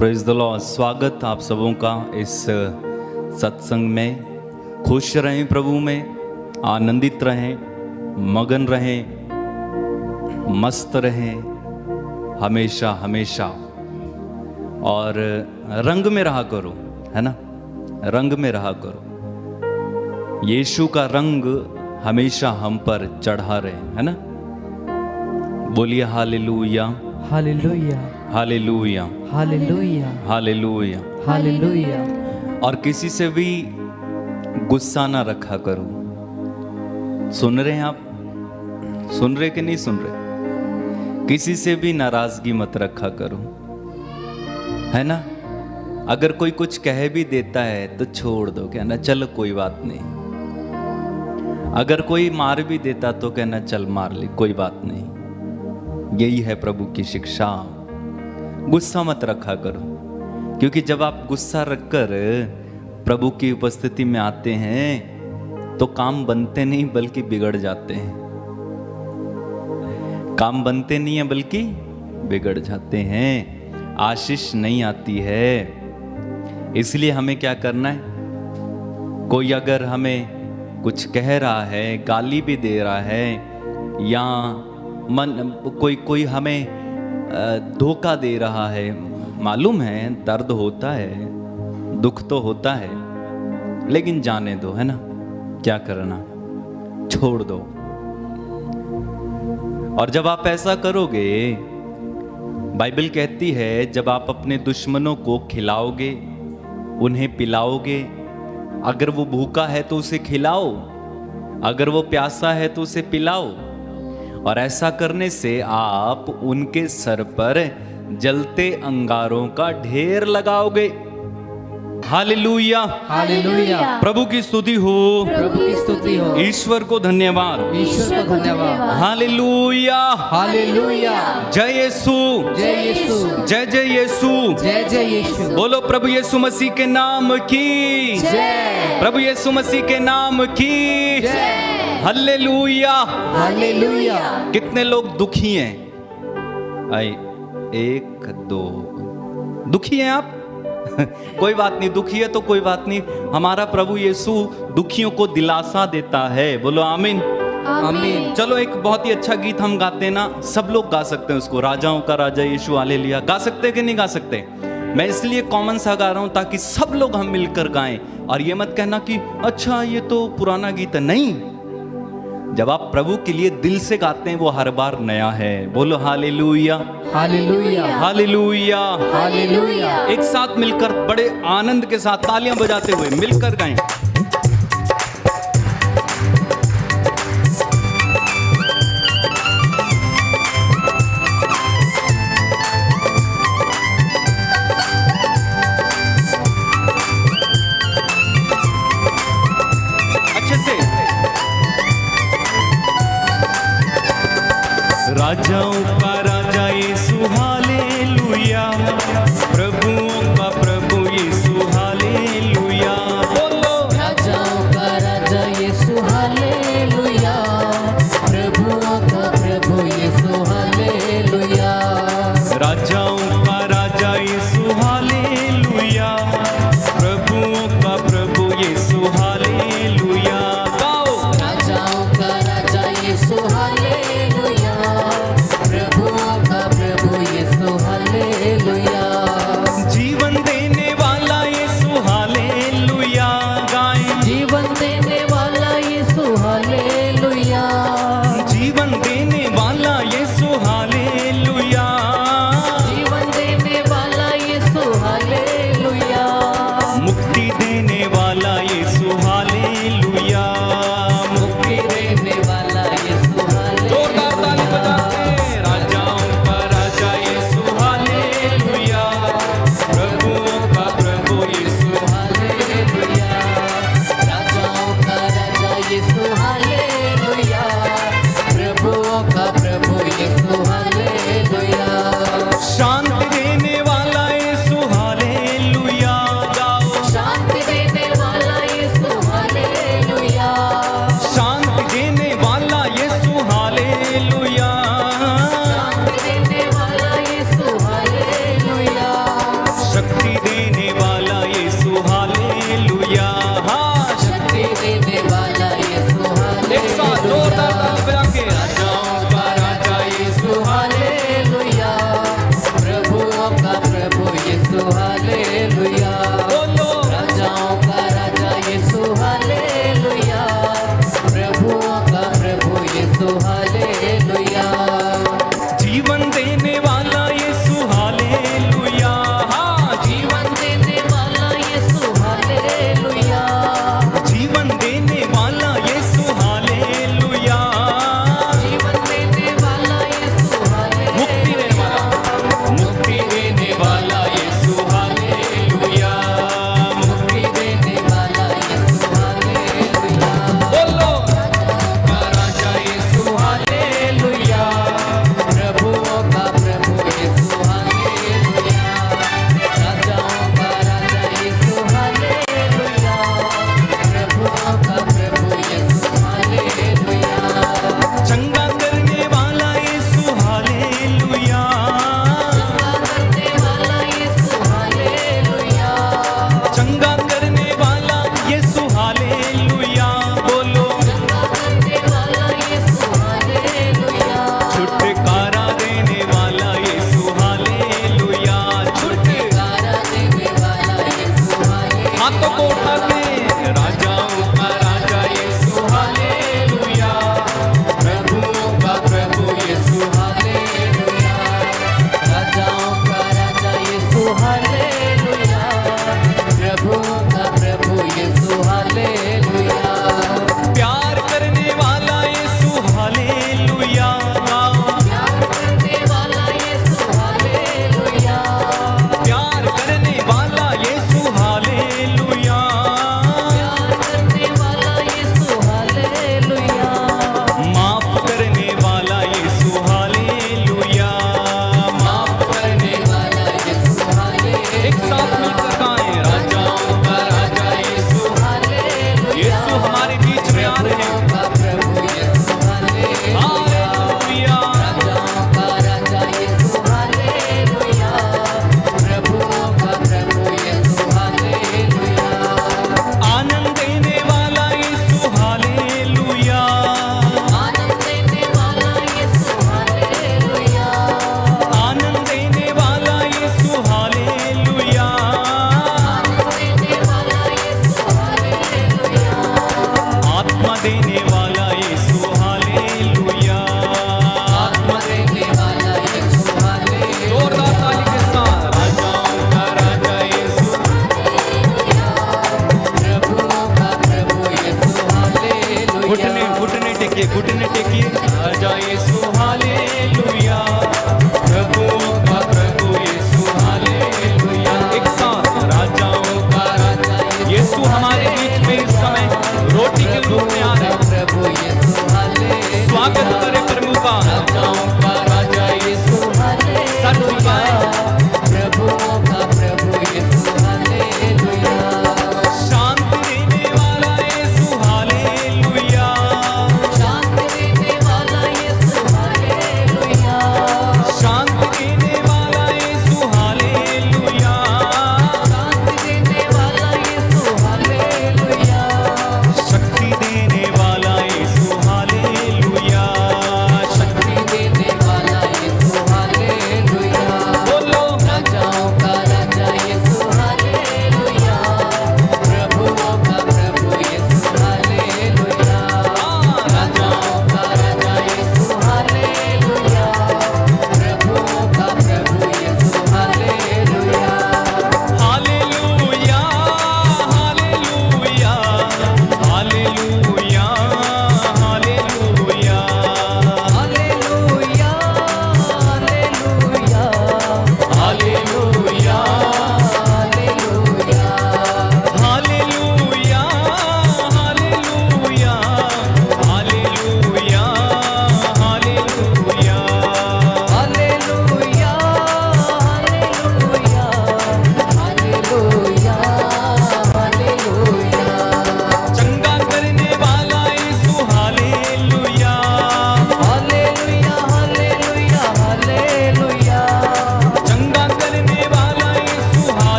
Praise the Lord. स्वागत आप सबों का इस सत्संग में। खुश रहें प्रभु में, आनंदित रहें, मगन रहें, मस्त रहें हमेशा हमेशा, और रंग में रहा करो, है ना, रंग में रहा करो। यीशु का रंग हमेशा हम पर चढ़ा रहे, है ना। बोलिए हालेलुया, हालेलुया, हालेलुया, हालेलुया, हालेलुया। हालेलुया। और किसी से भी गुस्सा ना रखा करो। सुन रहे हैं आप? सुन रहे कि नहीं सुन रहे? किसी से भी नाराजगी मत रखा करो, है ना। अगर कोई कुछ कह भी देता है तो छोड़ दो, कहना चल कोई बात नहीं। अगर कोई मार भी देता तो कहना चल मार ले, कोई बात नहीं। यही है प्रभु की शिक्षा। गुस्सा मत रखा करो, क्योंकि जब आप गुस्सा रखकर प्रभु की उपस्थिति में आते हैं तो काम बनते नहीं बल्कि बिगड़ जाते हैं। काम बनते नहीं है बल्कि बिगड़ जाते हैं, आशीष नहीं आती है। इसलिए हमें क्या करना है, कोई अगर हमें कुछ कह रहा है, गाली भी दे रहा है, या कोई हमें धोखा दे रहा है, मालूम है दर्द होता है, दुख तो होता है, लेकिन जाने दो, है ना। क्या करना, छोड़ दो। और जब आप ऐसा करोगे, बाइबल कहती है जब आप अपने दुश्मनों को खिलाओगे, उन्हें पिलाओगे, अगर वो भूखा है तो उसे खिलाओ, अगर वो प्यासा है तो उसे पिलाओ, और ऐसा करने से आप उनके सर पर जलते अंगारों का ढेर लगाओगे। Hallelujah, hallelujah. प्रभु की स्तुति हो, प्रभु की स्तुति हो, ईश्वर को धन्यवाद, ईश्वर को धन्यवाद। Hallelujah, hallelujah. जय यीशु, जय यीशु, जय जय यीशु, जय जय यीशु। बोलो प्रभु यीशु मसीह के नाम की जय, प्रभु यीशु मसीह के नाम की जय। Hallelujah, hallelujah. कितने लोग दुखी हैं? आए, एक दो, दुखी हैं आप? कोई बात नहीं, दुखी है तो कोई बात नहीं, हमारा प्रभु यीशु दुखियों को दिलासा देता है। बोलो आमीन, आमीन। चलो एक बहुत ही अच्छा गीत हम गाते हैं ना, सब लोग गा सकते हैं उसको, राजाओं का राजा यीशु हालेलुया। गा सकते हैं कि नहीं गा सकते? मैं इसलिए कॉमन सा गा रहा हूं ताकि सब लोग हम मिलकर गाएं। और ये मत कहना कि अच्छा ये तो पुराना गीत है, नहीं। जब आप प्रभु के लिए दिल से गाते हैं वो हर बार नया है। बोलो हालेलुया, हालेलुया, हालेलुया, हालेलुया। एक साथ मिलकर बड़े आनंद के साथ तालियां बजाते हुए मिलकर गाएं। अच्छे से। राजाओं का राजा यीशु हालेलुया, प्रभुओं का प्रभु यीशु हालेलुया। बोलो राजाओं का राजा यीशु हालेलुया, प्रभुओं का प्रभु यीशु हालेलुया। राजाओं का राजा यीशु हालेलुया, प्रभुओं का प्रभु यीशु हालेलुया। गाओ राजाओं का राजा यीशु हालेलुया, प्रभुओं का प्रभु यीशु हालेलुया। जीवन देने वाला यीशु हालेलुया, गाएं जीवन देने वाला यीशु हालेलुया, जीवन देने वाला यीशु हालेलुया, जीवन देने वाला यीशु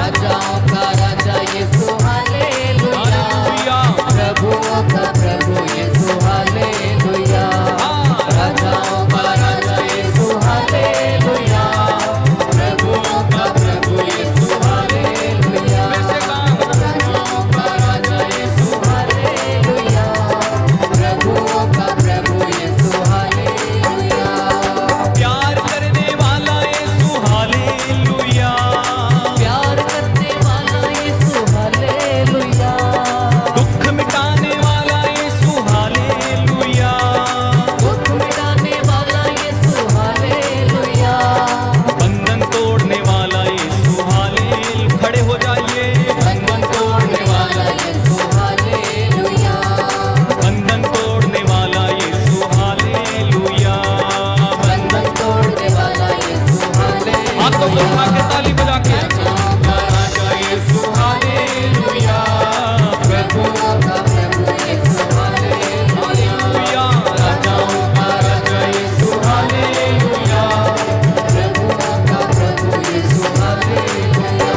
राजाओं का राजा यीशु हालेलुया प्रभुओं का प्रभु यीशु हालेलुया राजाओं का राजा यीशु हालेलुया प्रभुओं का प्रभु यीशु हालेलुया राजाओं का राजा यीशु हालेलुया प्रभुओं का प्रभु यीशु हालेलुया प्यार करने वाला यीशु हालेलुया प्यार करने वाला यीशु हालेलुया दुख मिटाने वाला यीशु हालेलुया दुख मिटाने वाला यीशु हालेलुया बंधन तोड़ने वाला यीशु हालेल खड़े हो जाइए बंधन तोड़ने वाला यीशु हालेलुया बंधन तोड़ने वाला यीशु हालेलुया बंधन तोड़ने वाला यीशु हालेलुया हाथों को उठा के ताली बजा के राजाओं का राजा यीशु हालेलुया प्रभुओं का प्रभु यीशु हालेलुया राजाओं का राजा यीशु हालेलुया प्रभुओं का प्रभु यीशु हालेलुया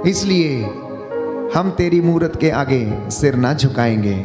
इसलिए हम तेरी मूरत के आगे सिर ना झुकाएंगे।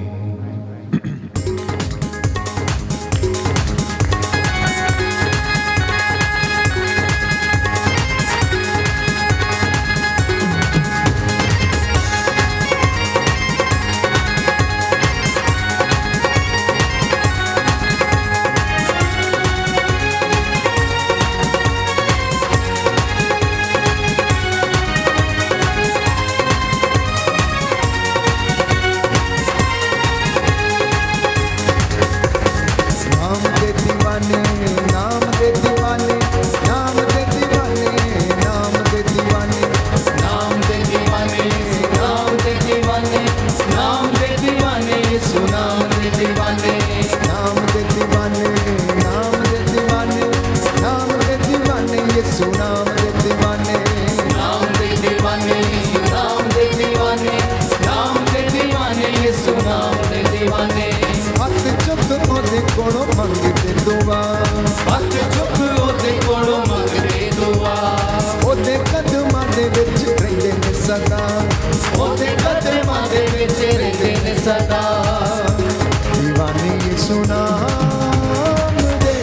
दीवाने यीशु नाम दे,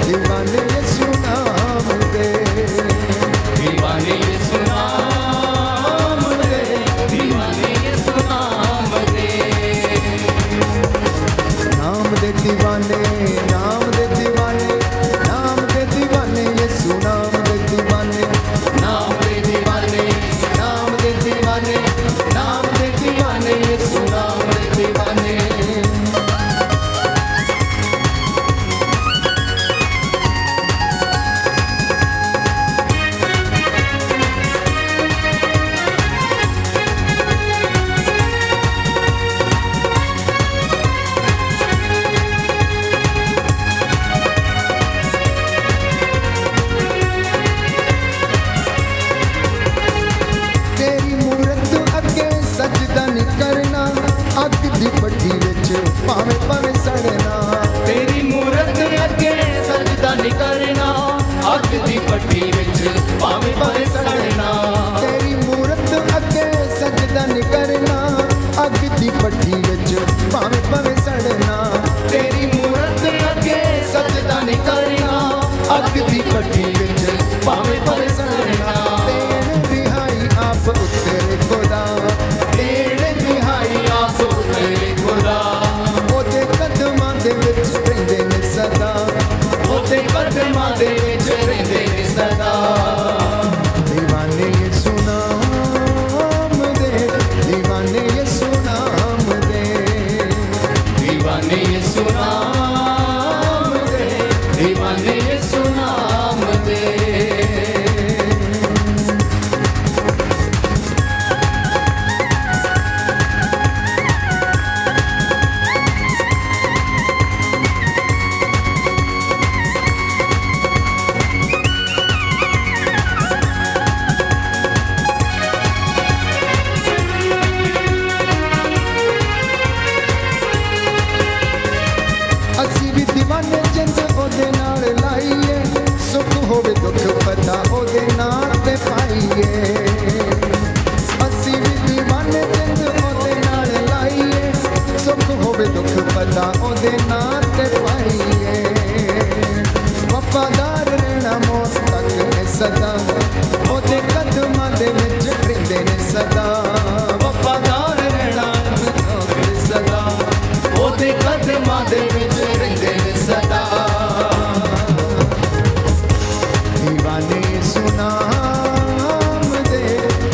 दीवाने यीशु नाम दे, दीवाने यीशु नाम दे, दीवाने यीशु नाम दे। नाम दे दीवाने, नाम दे दीवाने, नाम दे दीवाने यीशु नाम दे दीवाने, नाम दे दीवाने, नाम दे दीवाने, नाम दे दीवाने यीशु नाम दे दीवाने। तेरी मूरत अगे सजदा नहीं करना, अग दी भट्ठी विच भावें भावें सड़ना। तेरी मूरत अगे सजदा नहीं करना, अग दी भट्ठी विच भावें भावें सड़ना। तेरी मूरत अगे सजदा नहीं करना, अग दी भट्ठी विच भावें भावें सड़ना। तेरी मूरत अगे सजदा नहीं करना, अग दी भट्ठी विच भावें भावें सड़ना। तेरे रिहाई आप उत्तरे खुदा, तेरे रिहाई आप तेरे खुदा, ओदे कदमां दे विच रहिंदे ने सदा, ओदे कदमां दे विच रहिंदे ने सदा। दीवाने यीशु नाम दे, दीवाने यीशु नाम दे, दीवाने यीशु नाम दे, दीवाने यीशु नाम दे। ਅਸੀਂ ਵੀ दीवाने जिंद ओदे नाल लाइए, सुख होवे दुख पता ओदे नाल ते पाइए। ਅਸੀਂ ਵੀ दीवाने जिंद ओदे नाल लाइए, सुख होवे दुख पता ओदे नाल ते पाइए। वफादार रहना मौत तक है सदा, ओदे कदमां दे विच रहिंदे ने सदा। वफादार रहना सदा, ओदे कदमां दे विच रहिंदे ने सदा। दीवाने यीशु नाम दे,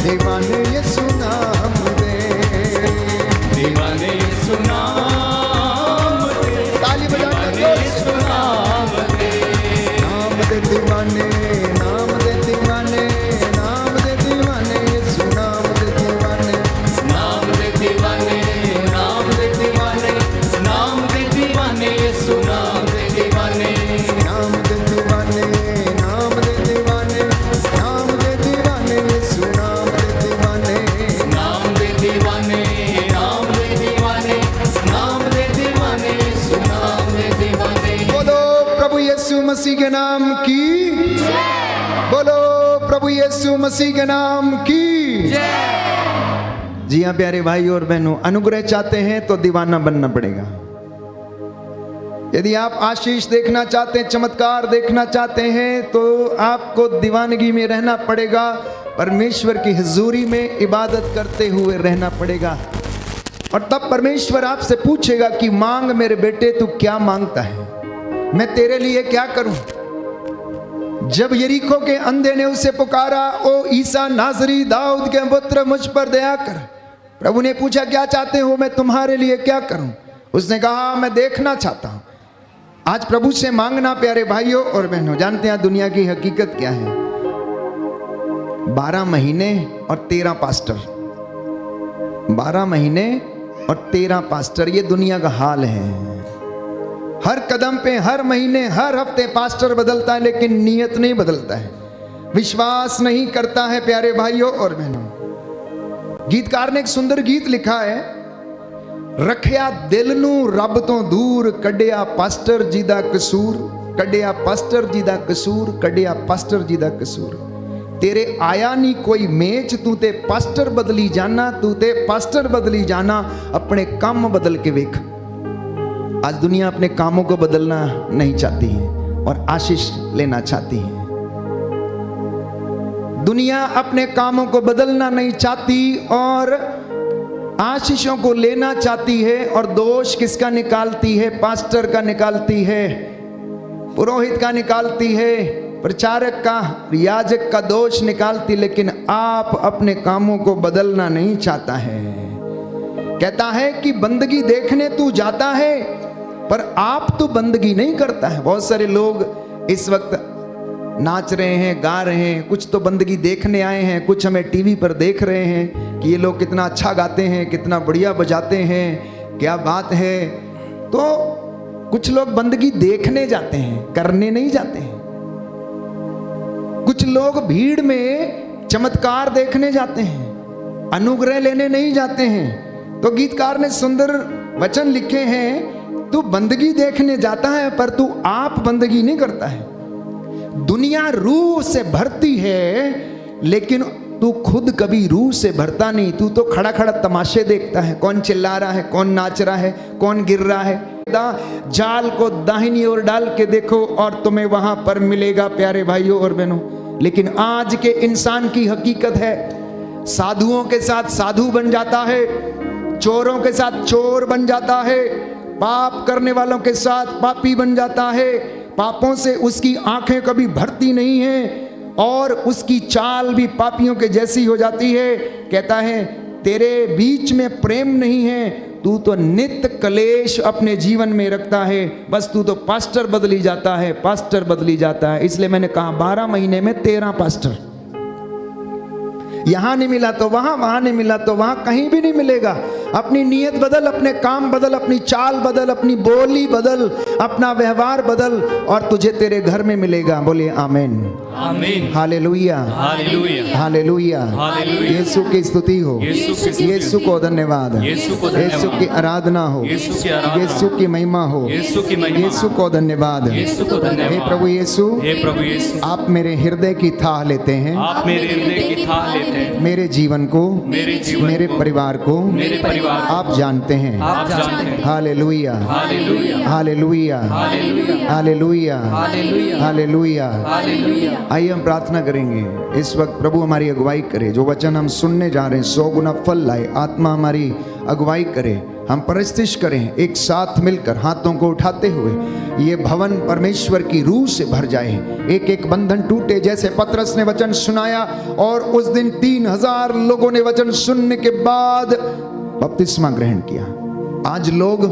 दीवाने यीशु नाम दे, दीवाने यीशु नाम दे, ताली बजा के दीवाने यीशु नाम दे। नाम दे दीवाने, नाम दे दीवाने, नाम दे दीवाने यीशु नाम दे दीवाने, नाम दे दीवाने, नाम दे दीवाने, नाम दे दीवाने यीशु नाम दे दीवाने। नाम दे दीवाने, नाम दे दीवाने, नाम दे दीवाने यीशु नाम दे दीवाने। नाम दे दीवाने, नाम दे दीवाने, नाम दे दीवाने यीशु नाम दे दीवाने। बोलो प्रभु यीशु मसीह के नाम की जय, बोलो प्रभु यीशु मसीह के नाम की जय। जी हाँ प्यारे भाई और बहनों, अनुग्रह चाहते हैं तो दीवाना बनना पड़ेगा। यदि आप आशीष देखना चाहते हैं, चमत्कार देखना चाहते हैं, तो आपको दीवानगी में रहना पड़ेगा, परमेश्वर की हुजूरी में इबादत करते हुए रहना पड़ेगा। और तब परमेश्वर आपसे पूछेगा कि मांग मेरे बेटे, तू क्या मांगता है, मैं तेरे लिए क्या करूं। जब यरीको के अंधे ने उसे पुकारा, ओ ईसा नाजरी दाऊद के पुत्र मुझ पर दया कर, प्रभु ने पूछा क्या चाहते हो, मैं तुम्हारे लिए क्या करूं। उसने कहा मैं देखना चाहता हूं। आज प्रभु से मांगना प्यारे भाइयों और बहनों, जानते हैं दुनिया की हकीकत क्या है? 12 महीने और 13 पास्टर, 12 महीने और 13 पास्टर, ये दुनिया का हाल है। हर कदम पे, हर महीने, हर हफ्ते पास्टर बदलता है, लेकिन नियत नहीं बदलता है, विश्वास नहीं करता है प्यारे भाइयों और बहनों। गीतकार ने एक सुंदर गीत लिखा है, रखिया दिल नू रब तो दूर, कढ़िया पास्टर जी दा कसूर, कढ़िया पास्टर जी दा कसूर, कढ़िया पास्टर जी दा कसूर। तेरे आया नहीं कोई मेच, तू ते पास्टर बदली जाना, तू ते पास्टर बदली जाना, अपने काम बदल के वेख। आज दुनिया अपने कामों को बदलना नहीं चाहती है और आशीष लेना चाहती है। दुनिया अपने कामों को बदलना नहीं चाहती और आशीषों को लेना चाहती है। और दोष किसका निकालती है? पास्टर का निकालती है, पुरोहित का निकालती है, प्रचारक का, याजक का दोष निकालती। लेकिन आप अपने कामों को बदलना नहीं चाहता है। कहता है कि बंदगी देखने तू जाता है, पर आप तो बंदगी नहीं करता है। बहुत सारे लोग इस वक्त नाच रहे हैं, गा रहे हैं, कुछ तो बंदगी देखने आए हैं, कुछ हमें टीवी पर देख रहे हैं कि ये लोग कितना अच्छा गाते हैं, कितना बढ़िया बजाते हैं, क्या बात है। तो कुछ लोग बंदगी देखने जाते हैं, करने नहीं जाते हैं। कुछ लोग भीड़ में चमत्कार देखने जाते हैं, अनुग्रह लेने नहीं जाते हैं। तो गीतकार ने सुंदर वचन लिखे हैं, तू बंदगी देखने जाता है पर तू आप बंदगी नहीं करता है। दुनिया रूह से भरती है, लेकिन तू खुद कभी रूह से भरता नहीं। तू तो खड़ा खड़ा तमाशे देखता है, कौन चिल्ला रहा है, कौन नाच रहा है, कौन गिर रहा है। जाल को दाहिनी ओर डाल के देखो और तुम्हें वहां पर मिलेगा प्यारे भाइयों और बहनों। लेकिन आज के इंसान की हकीकत है, साधुओं के साथ साधु बन जाता है, चोरों के साथ चोर बन जाता है, पाप करने वालों के साथ पापी बन जाता है। पापों से उसकी आंखें कभी भरती नहीं हैं और उसकी चाल भी पापियों के जैसी हो जाती है। कहता है तेरे बीच में प्रेम नहीं है, तू तो नित्य कलेश अपने जीवन में रखता है। बस तू तो पास्टर बदली जाता है, पास्टर बदली जाता है। इसलिए मैंने कहा 12 महीने में 13 पास्टर, यहां नहीं मिला तो वहां, वहां नहीं मिला तो वहां, कहीं भी नहीं मिलेगा। अपनी नीयत बदल, अपने काम बदल, अपनी चाल बदल, अपनी बोली बदल, अपना व्यवहार बदल और तुझे तेरे घर में मिलेगा। बोलिए आमीन, आमीन, हालेलुया, हालेलुया, हालेलुया। हालेलुया। यीशु की स्तुति हो, यीशु को धन्यवाद, यीशु की आराधना हो, यीशु की महिमा हो, यीशु को धन्यवाद। हे प्रभु यीशु, आप मेरे हृदय की थाह लेते हैं, आप मेरे हृदय की थाह लेते हैं, मेरे जीवन को, मेरे परिवार को आप जानते हैं। हालेलुया, हालेलुया, हालेलुया, हालेलुया। आइए हम प्रार्थना करेंगे। इस वक्त प्रभु हमारी अगुवाई करे, जो वचन हम सुनने जा रहे हैं 100 गुना फल लाए। आत्मा हमारी अगुवाई करे, हम परस्तिश करें एक साथ मिलकर, हाथों को उठाते हुए ये भवन परमेश्वर की रूह से भर जाए। एक एक बंधन टूटे, जैसे पतरस ने वचन सुनाया और उस दिन 3000 लोगों ने वचन सुनने के बाद बपतिस्मा ग्रहण किया। आज लोग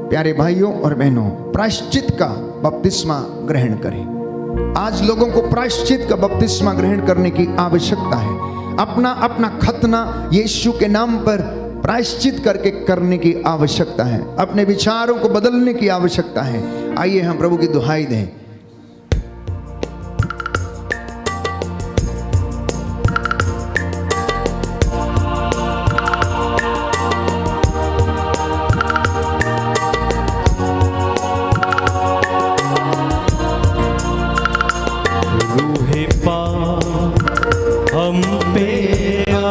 प्यारे भाइयों और बहनों प्रायश्चित का बपतिस्मा ग्रहण करें। आज लोगों को प्रायश्चित का बपतिस्मा ग्रहण करने की आवश्यकता है। अपना अपना खतना यीशु के नाम पर प्रायश्चित करके करने की आवश्यकता है। अपने विचारों को बदलने की आवश्यकता है। आइए हम प्रभु की दुहाई दें। रूहे पाक हम पे आ,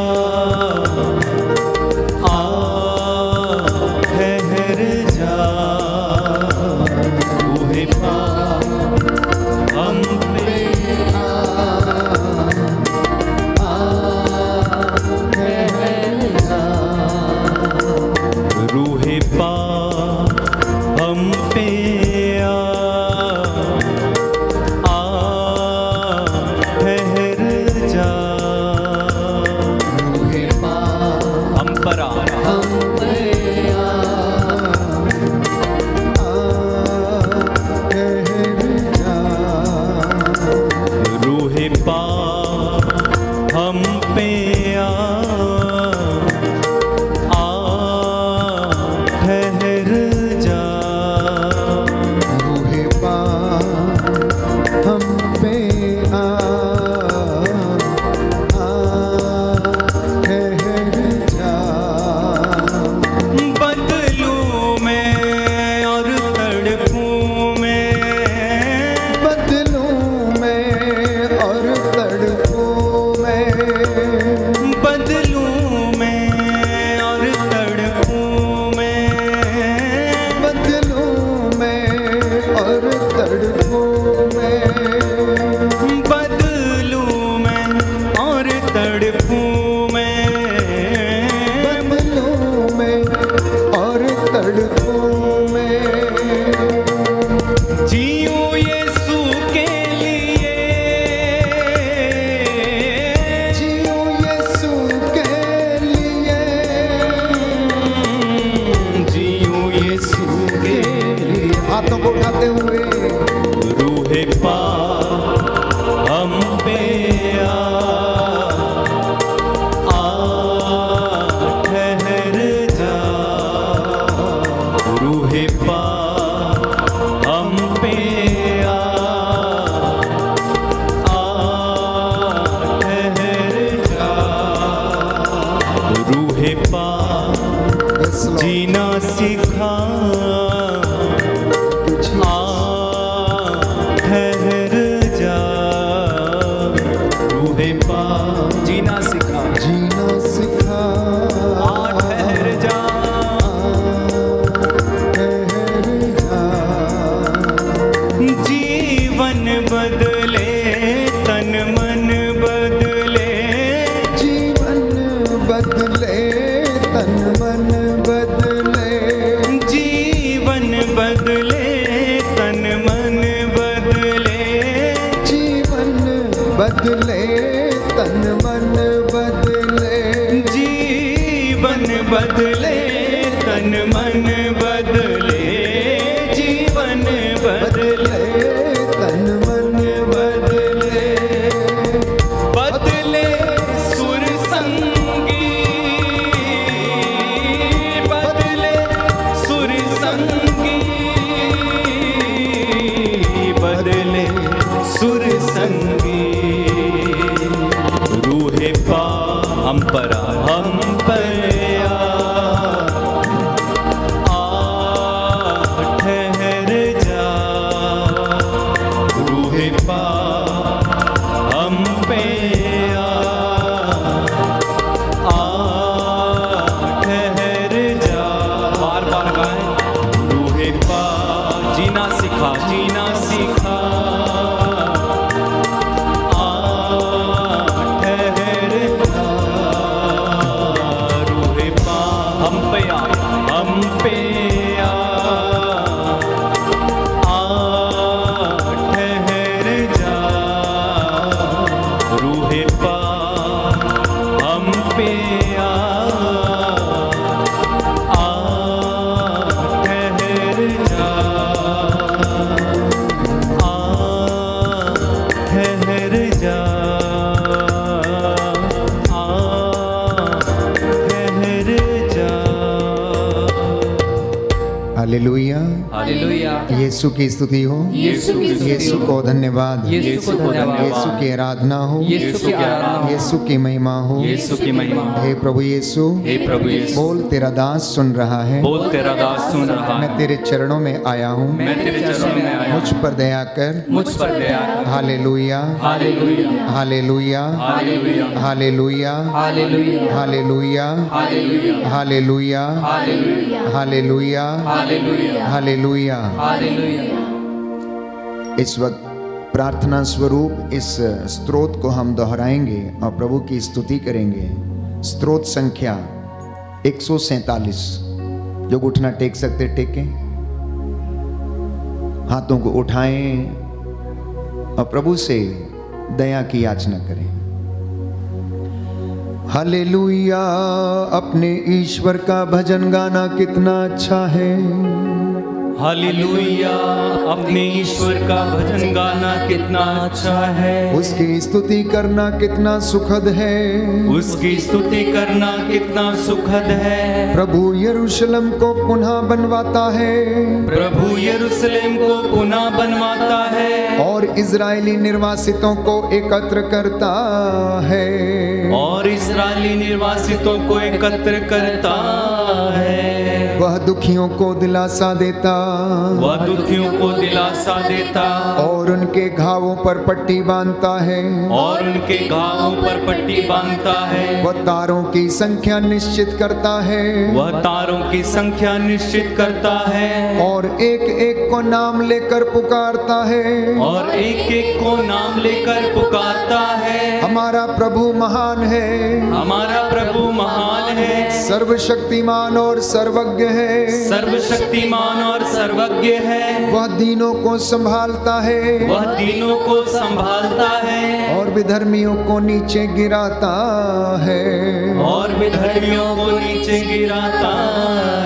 रूहे पाक Yes, Lord. जीना सिखा आ ठहर जा रूहे पाक जीना सिखा जीना सिखा आ ठहर जा ठहर जा। जीवन बदले तन मन बदले जीवन बदले तन मन बदले जीवन बदले तन मन बदले जीवन बदले तन मन बदले जीवन बदले तन मन बदले जीवन बदले तन मन बदले बदले सुर संगी बदले सुर संगी बदले सुर संगी रूहे पा हम पर आ ठहर जा रूहे पा हम पे आ ठहर जा बार बार गाए रूहे पा जीना सिखा जीना सिखा आ ठहर जा रूहे पा हम पे आ ठहर जा रूहे पा हम पे आ ठहर जा ठहर जा ठहर जा हालेलुया। हालेलुया। यीशु की स्तुति हो, यीशु की स्तुति यीशु हो। को धन्यवाद, यीशु को धन्यवाद। यीशु की आराधना हो, यीशु की आराधना हो। यीशु की महिमा हो। यीशु की महिमा हो। हे प्रभु यीशु, हे प्रभु यीशु बोल तेरा दास सुन रहा है, बोल तेरा दास सुन रहा मैं है तेरे चरणों में आया हूँ, मैं तेरे चरणों में आया मुझ पर दया कर। मुझ पर दया कर। हालेलुया, हालेलुया हालेलुया, हालेलुया हालेलुया, हालेलुया। हालेलुया, हालेलुया हालेलुया, हालेलुया। हालेलुया, हालेलुया। हालेलुया। हालेलुया। इस वक्त प्रार्थना स्वरूप इस स्तोत्र को हम दोहराएंगे और प्रभु की स्तुति करेंगे। स्तोत्र संख्या 147। जो उठना टेक सकते टेकें, हाथों को उठाएं और प्रभु से दया की याचना करें। हालेलुया। अपने ईश्वर का भजन गाना कितना अच्छा है। हालेलुया अपने ईश्वर का भजन गाना कितना अच्छा है। उसकी स्तुति करना कितना सुखद है। उसकी स्तुति करना कितना सुखद है। प्रभु यरूशलेम को पुनः बनवाता है प्रभु यरूशलेम को पुनः बनवाता है और इजरायली निर्वासितों को एकत्र करता है। और इस्राएली निर्वासितों को एकत्र करता है। वह दुखियों को दिलासा देता, वह दुखियों को दिलासा देता और उनके घावों पर पट्टी बांधता है। और उनके घावों पर पट्टी बांधता है। वह तारों की संख्या निश्चित करता है वह तारों की संख्या निश्चित करता है। और एक एक को नाम लेकर पुकारता है। और एक एक को नाम लेकर पुकारता है। हमारा प्रभु महान है, हमारा प्रभु महान है, सर्वशक्तिमान और सर्वज्ञ है। सर्वशक्तिमान और सर्वज्ञ है। वह दीनों को संभालता है वह दीनों को संभालता है। और विधर्मियों को नीचे गिराता है। और विधर्मियों को नीचे गिराता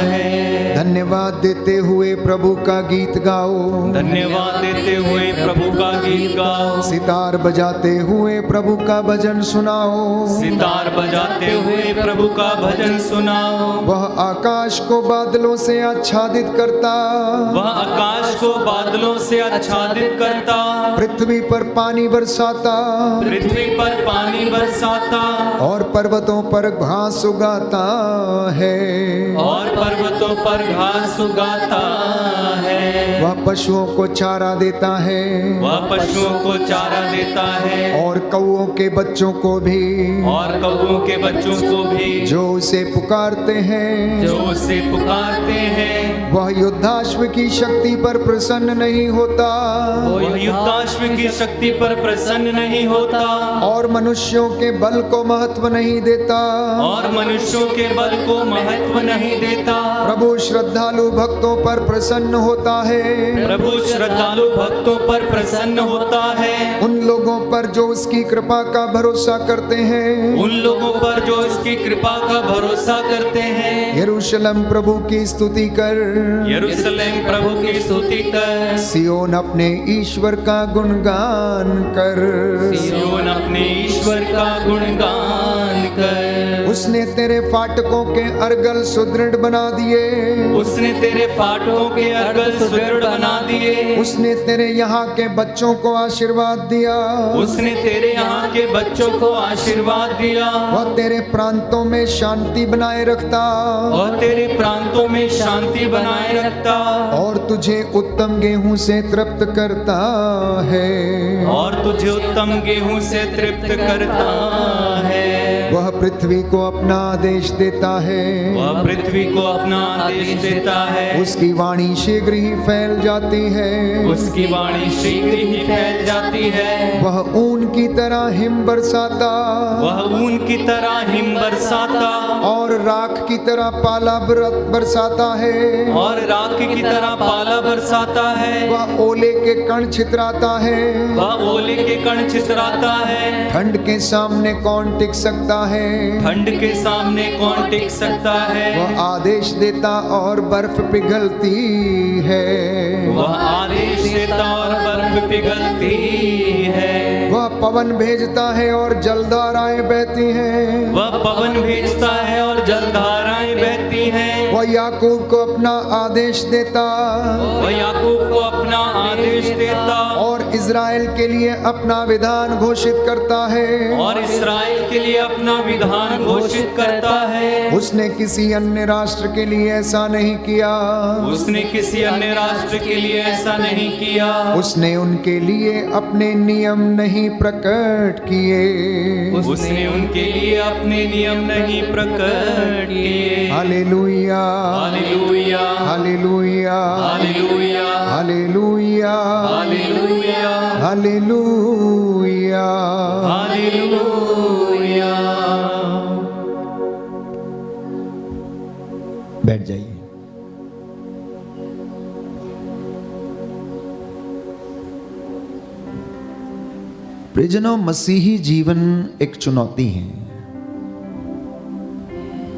है। धन्यवाद देते हुए प्रभु का गीत गाओ, धन्यवाद देते हुए प्रभु का गीत गाओ, सितार बजाते हुए प्रभु का भजन सुनाओ, सितार बजाते हुए प्रभु का भजन सुनाओ। वह आकाश को बादलों से आच्छादित करता, वह आकाश को बादलों से आच्छादित करता, पृथ्वी पर पानी बरसाता, पृथ्वी पर पानी बरसाता, और पर्वतों पर घास उगाता है, और पर्वतों पर घास उगाता है। वह पशुओं को चारा देता है, वह पशुओं को चारा देता है, और कौओं के बच्चों को भी, और कौओं के बच्चों को भी, जो उसे पुकारते हैं। जो उसे पुकारते हैं। वह युद्धाश्व की शक्ति पर प्रसन्न नहीं होता, वह युद्धाश्व की शक्ति पर प्रसन्न नहीं होता, और मनुष्यों के बल को महत्व नहीं देता, और मनुष्यों के बल को महत्व नहीं देता। प्रभु श्रद्धालु भक्तों पर प्रसन्न होता है, प्रभु श्रद्धालु भक्तों पर प्रसन्न होता है। उन लोगों पर जो उसकी कृपा का भरोसा करते हैं, उन लोगों पर जो इसकी कृपा का भरोसा करते हैं। यरूशलेम प्रभु की स्तुति कर, यरूशलेम प्रभु की स्तुति कर, सियोन अपने ईश्वर का गुणगान कर, सियोन अपने ईश्वर का गुणगान कर। उसने तेरे फाटकों के अर्गल सुदृढ़ बना दिए, उसने तेरे फाटकों के अर्गल सुदृढ़ बना दिए। उसने तेरे यहाँ के बच्चों को आशीर्वाद दिया, उसने तेरे यहाँ के बच्चों को आशीर्वाद दिया। वह तेरे प्रांतों में शांति बनाए रखता, और तेरे प्रांतों में शांति बनाए रखता, और तुझे उत्तम गेहूं से तृप्त करता है, और तुझे उत्तम गेहूं से तृप्त करता है। वह पृथ्वी को अपना आदेश देता है, वह पृथ्वी को अपना आदेश देता है। उसकी वाणी शीघ्र ही फैल जाती है, उसकी वाणी शीघ्र ही फैल जाती है। वह ऊन की तरह हिम बरसाता, वह ऊन की तरह हिम बरसाता, और राख की तरह पाला बरसाता है, और राख की तरह पाला बरसाता है। वह ओले के कण छितराता है, वह ओले के कण छितराता है। ठंड के सामने कौन टिक सकता है, ठंड के सामने कौन टिक सकता है। वह आदेश देता और बर्फ पिघलती है, वह आदेश देता और बर्फ पिघलती है। वह पवन भेजता है और जलधाराएं बहती हैं, वह पवन भेजता है और जलधाराएं बहती हैं। वह याकूब को अपना आदेश देता, वह याकूब को अपना आदेश देता, और इज़राइल के लिए अपना विधान घोषित करता है, और इस्राएल के लिए अपना विधान घोषित करता है। उसने किसी अन्य राष्ट्र के लिए ऐसा नहीं किया, उसने किसी अन्य राष्ट्र के लिए ऐसा नहीं किया। उसने उनके लिए अपने नियम नहीं प्रकट किए, उसने उनके लिए अपने नियम नहीं प्रकट किए। हालेलुया, हालेलुया, हालेलुया, हालेलुया, हालेलुया, हालेलुया, हालेलुया। हालेलुया। बैठ जाइए। प्रियजनों, मसीही जीवन एक चुनौती है।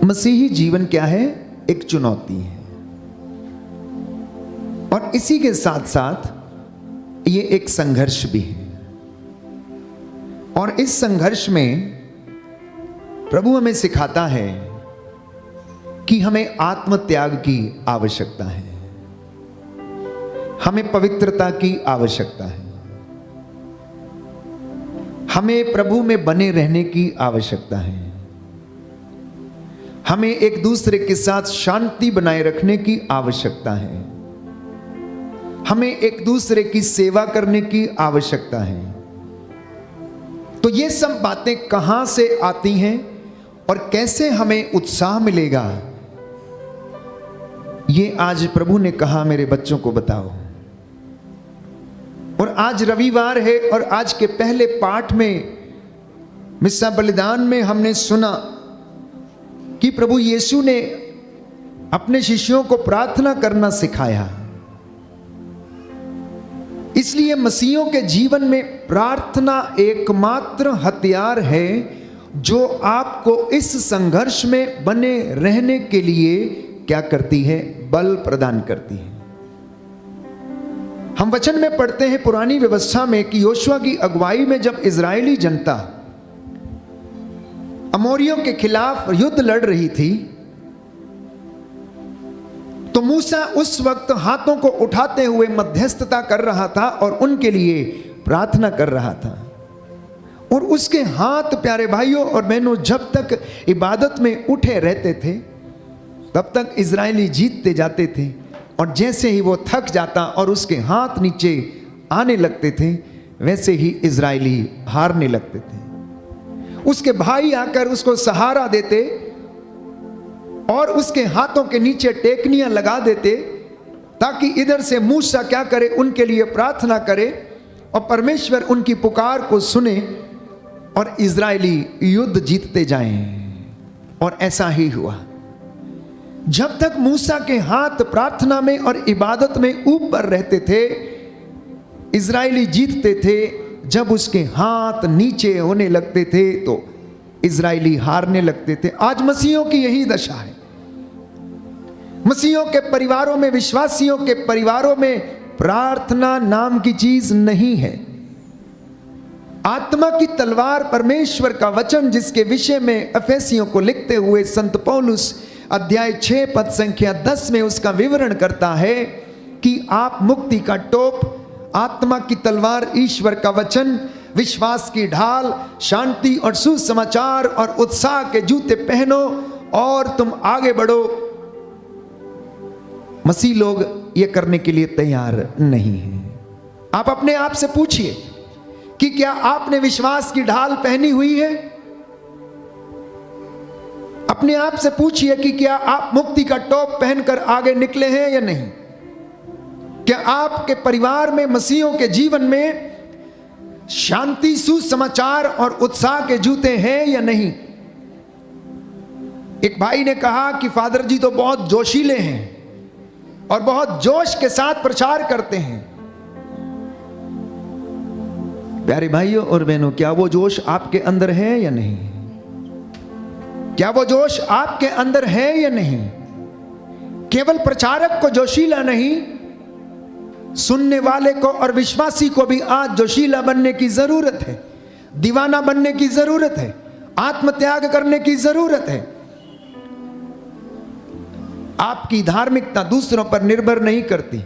मसीही जीवन क्या है? एक चुनौती है, और इसी के साथ साथ ये एक संघर्ष भी है। और इस संघर्ष में प्रभु हमें सिखाता है कि हमें आत्मत्याग की आवश्यकता है, हमें पवित्रता की आवश्यकता है, हमें प्रभु में बने रहने की आवश्यकता है, हमें एक दूसरे के साथ शांति बनाए रखने की आवश्यकता है, हमें एक दूसरे की सेवा करने की आवश्यकता है। तो ये सब बातें कहां से आती हैं और कैसे हमें उत्साह मिलेगा, ये आज प्रभु ने कहा मेरे बच्चों को बताओ। और आज रविवार है, और आज के पहले पाठ में मिस्सा बलिदान में हमने सुना कि प्रभु यीशु ने अपने शिष्यों को प्रार्थना करना सिखाया। इसलिए मसीहियों के जीवन में प्रार्थना एकमात्र हथियार है जो आपको इस संघर्ष में बने रहने के लिए क्या करती है? बल प्रदान करती है। हम वचन में पढ़ते हैं पुरानी व्यवस्था में कि योशुआ की अगुवाई में जब इजरायली जनता अमोरियों के खिलाफ युद्ध लड़ रही थी, तो मूसा उस वक्त हाथों को उठाते हुए मध्यस्थता कर रहा था और उनके लिए प्रार्थना कर रहा था। और उसके हाथ, प्यारे भाइयों और बहनों, जब तक इबादत में उठे रहते थे तब तक इजरायली जीतते जाते थे, और जैसे ही वो थक जाता और उसके हाथ नीचे आने लगते थे, वैसे ही इजरायली हारने लगते थे। उसके भाई आकर उसको सहारा देते और उसके हाथों के नीचे टेकनियां लगा देते, ताकि इधर से मूसा क्या करे? उनके लिए प्रार्थना करे और परमेश्वर उनकी पुकार को सुने और इजरायली युद्ध जीतते जाएं। और ऐसा ही हुआ। जब तक मूसा के हाथ प्रार्थना में और इबादत में ऊपर रहते थे, इजरायली जीतते थे। जब उसके हाथ नीचे होने लगते थे तो इजरायली हारने लगते थे। आज मसीहों की यही दशा है। मसीहों के परिवारों में, विश्वासियों के परिवारों में प्रार्थना नाम की चीज नहीं है। आत्मा की तलवार परमेश्वर का वचन, जिसके विषय में एफेसियों को लिखते हुए संत पौलुस अध्याय 6 पद संख्या 10 में उसका विवरण करता है कि आप मुक्ति का टोप, आत्मा की तलवार, ईश्वर का वचन, विश्वास की ढाल, शांति और सुसमाचार और उत्साह के जूते पहनो और तुम आगे बढ़ो। मसीह लोग ये करने के लिए तैयार नहीं हैं। आप अपने आप से पूछिए कि क्या आपने विश्वास की ढाल पहनी हुई है? अपने आप से पूछिए कि क्या आप मुक्ति का टोप पहनकर आगे निकले हैं या नहीं? क्या आपके परिवार में, मसीहों के जीवन में शांति, सुसमाचार और उत्साह के जूते हैं या नहीं? एक भाई ने कहा कि फादर जी तो बहुत जोशीले हैं और बहुत जोश के साथ प्रचार करते हैं। प्यारे भाइयों और बहनों, क्या वो जोश आपके अंदर है या नहीं? क्या वो जोश आपके अंदर है या नहीं? केवल प्रचारक को जोशीला नहीं, सुनने वाले को और विश्वासी को भी आज जोशीला बनने की जरूरत है, दीवाना बनने की जरूरत है, आत्मत्याग करने की जरूरत है। आपकी धार्मिकता दूसरों पर निर्भर नहीं करती।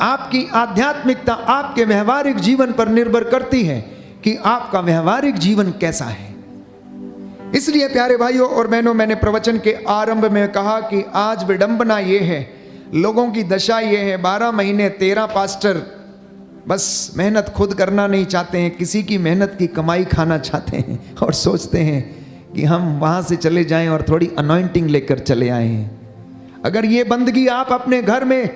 आपकी आध्यात्मिकता आपके व्यवहारिक जीवन पर निर्भर करती है कि आपका व्यवहारिक जीवन कैसा है। इसलिए प्यारे भाइयों और बहनों, मैंने प्रवचन के आरंभ में कहा कि आज विडंबना ये है, लोगों की दशा ये है, 12 महीने 13 पास्टर बस मेहनत खुद करना नहीं चाहते हैं, किसी की मेहनत की कमाई खाना चाहते हैं और सोचते हैं कि हम वहाँ से चले जाएं और थोड़ी अनॉइंटिंग लेकर चले आए हैं। अगर ये बंदगी आप अपने घर में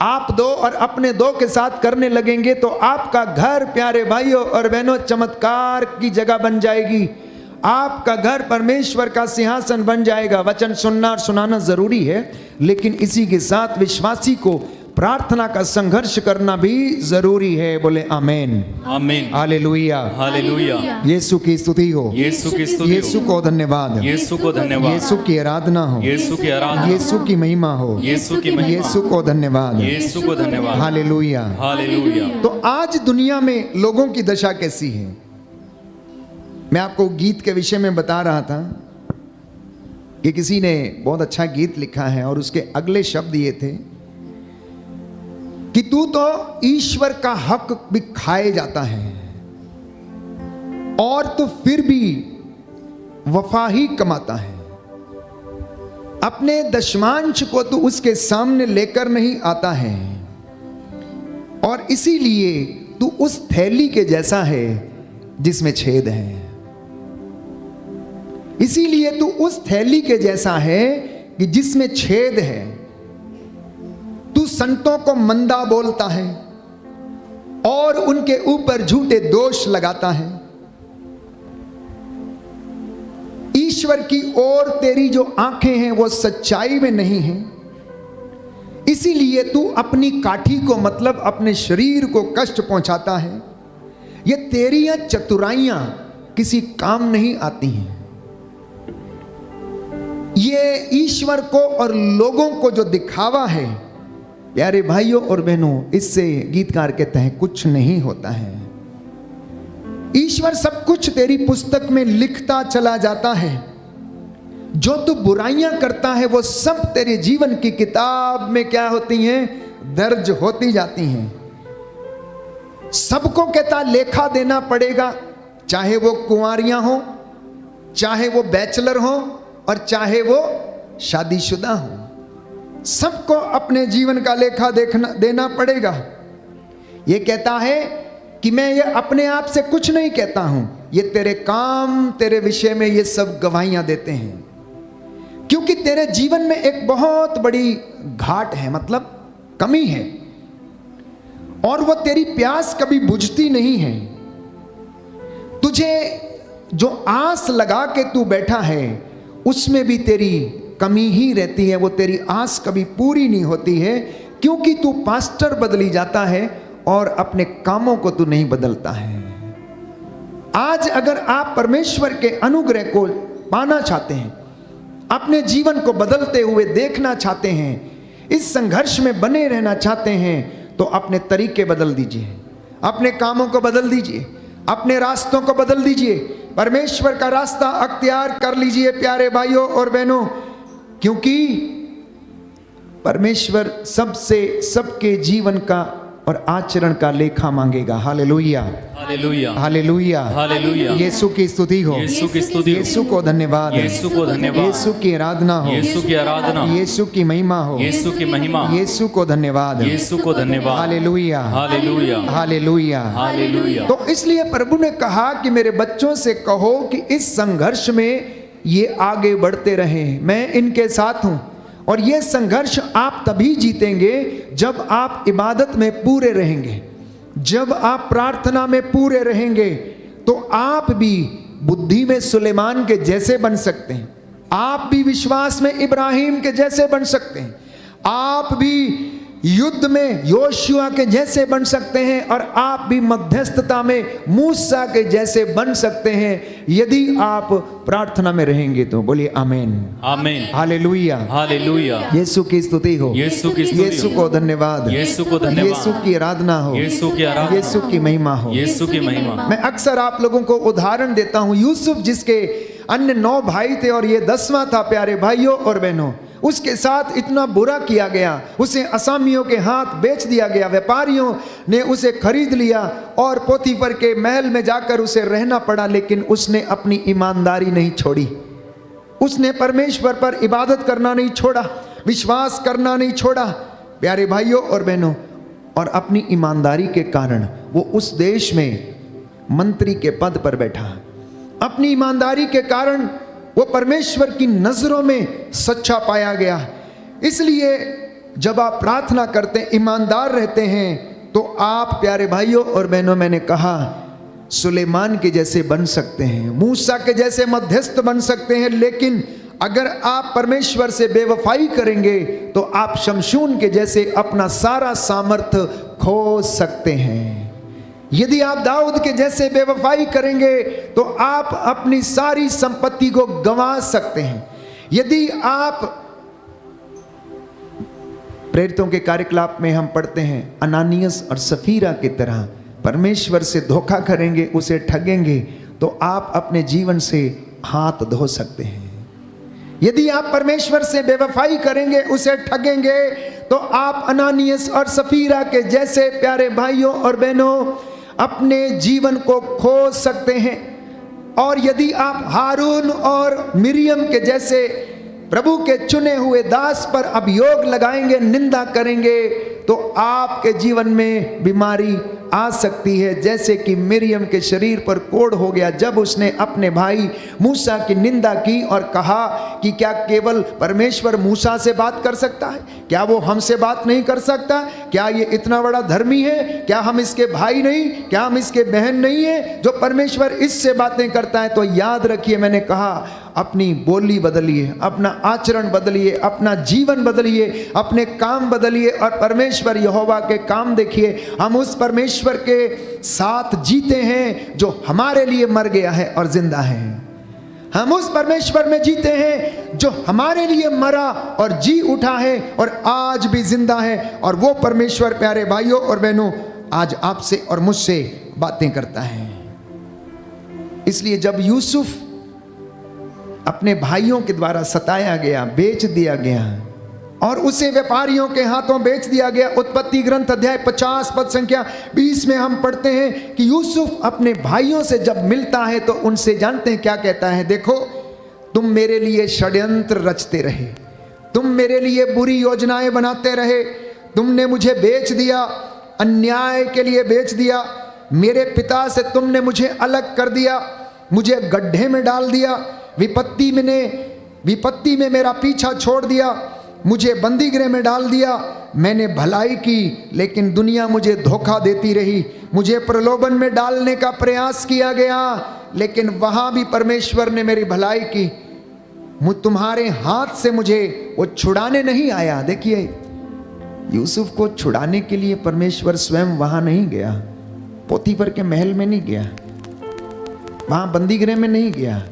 आप दो और अपने दो के साथ करने लगेंगे तो आपका घर, प्यारे भाइयों और बहनों, चमत्कार की जगह बन जाएगी। आपका घर परमेश्वर का सिंहासन बन जाएगा। वचन सुनना और सुनाना जरूरी है, लेकिन इसी के साथ विश्वासी को प्रार्थना का संघर्ष करना भी जरूरी है। बोले आमेन, आमीन, हालेलुया, हालेलुया। यीशु की स्तुति हो, यीशु की स्तुति हो, यीशु को धन्यवाद, यीशु को धन्यवाद, यीशु की आराधना हो, यीशु की आराधना, यीशु की महिमा हो, यीशु की महिमा, यीशु को धन्यवाद, यीशु को धन्यवाद, हालेलुया, हालेलुया। तो आज दुनिया में लोगों की दशा कैसी है? मैं आपको गीत के विषय में बता रहा था कि किसी ने बहुत अच्छा गीत लिखा है और उसके अगले शब्द ये थे कि तू तो ईश्वर का हक भी खाए जाता है और तो फिर भी वफा ही कमाता है। अपने दशमांश को तू उसके सामने लेकर नहीं आता है और इसीलिए तू उस थैली के जैसा है जिसमें छेद है। इसीलिए तू उस थैली के जैसा है कि जिसमें छेद है। तू संतों को मंदा बोलता है और उनके ऊपर झूठे दोष लगाता है। ईश्वर की ओर तेरी जो आंखें हैं वो सच्चाई में नहीं हैं। इसीलिए तू अपनी काठी को, मतलब अपने शरीर को कष्ट पहुंचाता है। ये तेरी चतुराइयां किसी काम नहीं आती हैं। ये ईश्वर को और लोगों को जो दिखावा है, प्यारे भाइयों और बहनों, इससे गीतकार कहते हैं कुछ नहीं होता है। ईश्वर सब कुछ तेरी पुस्तक में लिखता चला जाता है। जो तू बुराइयां करता है वो सब तेरे जीवन की किताब में क्या होती हैं? दर्ज होती जाती हैं। सबको कहता लेखा देना पड़ेगा, चाहे वो कुंवारियां हो, चाहे वो बैचलर हो और चाहे वो शादीशुदा हो। सबको अपने जीवन का लेखा देना पड़ेगा। ये कहता है कि मैं ये अपने आप से कुछ नहीं कहता हूं, ये तेरे काम, तेरे विषय में ये सब गवाहियां देते हैं। क्योंकि तेरे जीवन में एक बहुत बड़ी घाट है, मतलब कमी है, और वो तेरी प्यास कभी बुझती नहीं है। तुझे जो आस लगा के तू बैठा है उसमें भी तेरी कमी ही रहती है, वो तेरी आस कभी पूरी नहीं होती है, क्योंकि तू पास्टर बदली जाता है और अपने कामों को तू नहीं बदलता है। आज अगर आप परमेश्वर के अनुग्रह को पाना चाहते हैं, अपने जीवन को बदलते हुए देखना चाहते हैं, इस संघर्ष में बने रहना चाहते हैं, तो अपने तरीके बदल दीजिए, अपने कामों को बदल दीजिए, अपने रास्तों को बदल दीजिए, परमेश्वर का रास्ता अख्तियार कर लीजिए प्यारे भाइयों और बहनों। क्योंकि परमेश्वर सबसे सबके जीवन का और आचरण का लेखा मांगेगा। हालेलुया, हालेलुया, हालेलुया, हालेलुया। यीशु की स्तुति हो, यीशु की स्तुति हो, यीशु को धन्यवाद, यीशु को धन्यवाद, यीशु की आराधना हो, यीशु की आराधना, यीशु की महिमा हो, यीशु की महिमा, यीशु को धन्यवाद, यीशु को धन्यवाद। हालेलुया, हालेलुया, हालेलुया, हालेलुया। तो इसलिए प्रभु ने कहा कि मेरे बच्चों से कहो कि इस संघर्ष में ये आगे बढ़ते रहें, मैं इनके साथ हूं। और ये संघर्ष आप तभी जीतेंगे जब आप इबादत में पूरे रहेंगे, जब आप प्रार्थना में पूरे रहेंगे, तो आप भी बुद्धि में सुलेमान के जैसे बन सकते हैं, आप भी विश्वास में इब्राहिम के जैसे बन सकते हैं, आप भी युद्ध में योशुआ के जैसे बन सकते हैं, और आप भी मध्यस्थता में मूसा के जैसे बन सकते हैं, यदि आप प्रार्थना में रहेंगे तो। बोलिए आमीन, आमीन, हालेलुया, हालेलुया। यीशु की स्तुति हो, यीशु की स्तुति हो, यीशु को धन्यवाद, यीशु को धन्यवाद, यीशु की आराधना हो, यीशु की आराधना, यीशु की महिमा हो, यीशु की महिमा। मैं अक्सर आप लोगों को उदाहरण देता हूं, यूसुफ जिसके अन्य 9 भाई थे और ये 10वां था प्यारे भाइयों और बहनों, उसके साथ इतना बुरा किया गया, उसे असामियों के हाथ बेच दिया गया, व्यापारियों ने उसे खरीद लिया और पोतीफर के महल में जाकर उसे रहना पड़ा, लेकिन उसने अपनी ईमानदारी नहीं छोड़ी, उसने परमेश्वर पर इबादत करना नहीं छोड़ा, विश्वास करना नहीं छोड़ा प्यारे भाइयों और बहनों। और अपनी ईमानदारी के कारण वो उस देश में मंत्री के पद पर बैठा, अपनी ईमानदारी के कारण वो परमेश्वर की नजरों में सच्चा पाया गया। इसलिए जब आप प्रार्थना करते हैं, ईमानदार रहते हैं, तो आप प्यारे भाइयों और बहनों, मैंने कहा सुलेमान के जैसे बन सकते हैं, मूसा के जैसे मध्यस्थ बन सकते हैं। लेकिन अगर आप परमेश्वर से बेवफाई करेंगे तो आप शमशून के जैसे अपना सारा सामर्थ्य खो सकते हैं। यदि आप दाऊद के जैसे बेवफाई करेंगे तो आप अपनी सारी संपत्ति को गंवा सकते हैं। यदि आप, प्रेरितों के कार्यकलाप में हम पढ़ते हैं, अनानियस और सफीरा की तरह परमेश्वर से धोखा करेंगे, उसे ठगेंगे, तो आप अपने जीवन से हाथ धो सकते हैं। यदि आप परमेश्वर से बेवफाई करेंगे, उसे ठगेंगे, तो आप अनानियस और सफीरा के जैसे प्यारे भाइयों और बहनों अपने जीवन को खो सकते हैं। और यदि आप हारून और मिरियम के जैसे प्रभु के चुने हुए दास पर अभियोग लगाएंगे, निंदा करेंगे, तो आपके जीवन में बीमारी आ सकती है, जैसे कि मिरियम के शरीर पर कोढ़ हो गया जब उसने अपने भाई मूसा की निंदा की और कहा कि क्या केवल परमेश्वर मूसा से बात कर सकता है, क्या वो हमसे बात नहीं कर सकता, क्या ये इतना बड़ा धर्मी है, क्या हम इसके भाई नहीं, क्या हम इसके बहन नहीं है जो परमेश्वर इससे बातें करता है। तो याद रखिए, मैंने कहा अपनी बोली बदलिए, अपना आचरण बदलिए, अपना जीवन बदलिए, अपने काम बदलिए और परमेश्वर यहोवा के काम देखिए। हम उस परमेश्वर के साथ जीते हैं जो हमारे लिए मर गया है और जिंदा है। हम उस परमेश्वर में जीते हैं जो हमारे लिए मरा और जी उठा है और आज भी जिंदा है। और वो परमेश्वर प्यारे भाइयों और बहनों आज आपसे और मुझसे बातें करता है। इसलिए जब यूसुफ अपने भाइयों के द्वारा सताया गया, बेच दिया गया और उसे व्यापारियों के हाथों बेच दिया गया, उत्पत्ति ग्रंथ अध्याय 50 पद संख्या 20 में हम पढ़ते हैं कि यूसुफ अपने भाइयों से जब मिलता है तो उनसे जानते हैं क्या कहता है, देखो तुम मेरे लिए षड्यंत्र रचते रहे, तुम मेरे लिए बुरी योजनाएं बनाते रहे, तुमने मुझे बेच दिया, अन्याय के लिए बेच दिया, मेरे पिता से तुमने मुझे अलग कर दिया, मुझे गड्ढे में डाल दिया, विपत्ति में मेरा पीछा छोड़ दिया, मुझे बंदी गृह में डाल दिया। मैंने भलाई की लेकिन दुनिया मुझे धोखा देती रही, मुझे प्रलोभन में डालने का प्रयास किया गया लेकिन वहां भी परमेश्वर ने मेरी भलाई की। तुम्हारे हाथ से मुझे वो छुड़ाने नहीं आया। देखिए यूसुफ को छुड़ाने के लिए परमेश्वर स्वयं वहां नहीं गया, पोतीफर के महल में नहीं गया, वहां बंदी गृह में नहीं गया।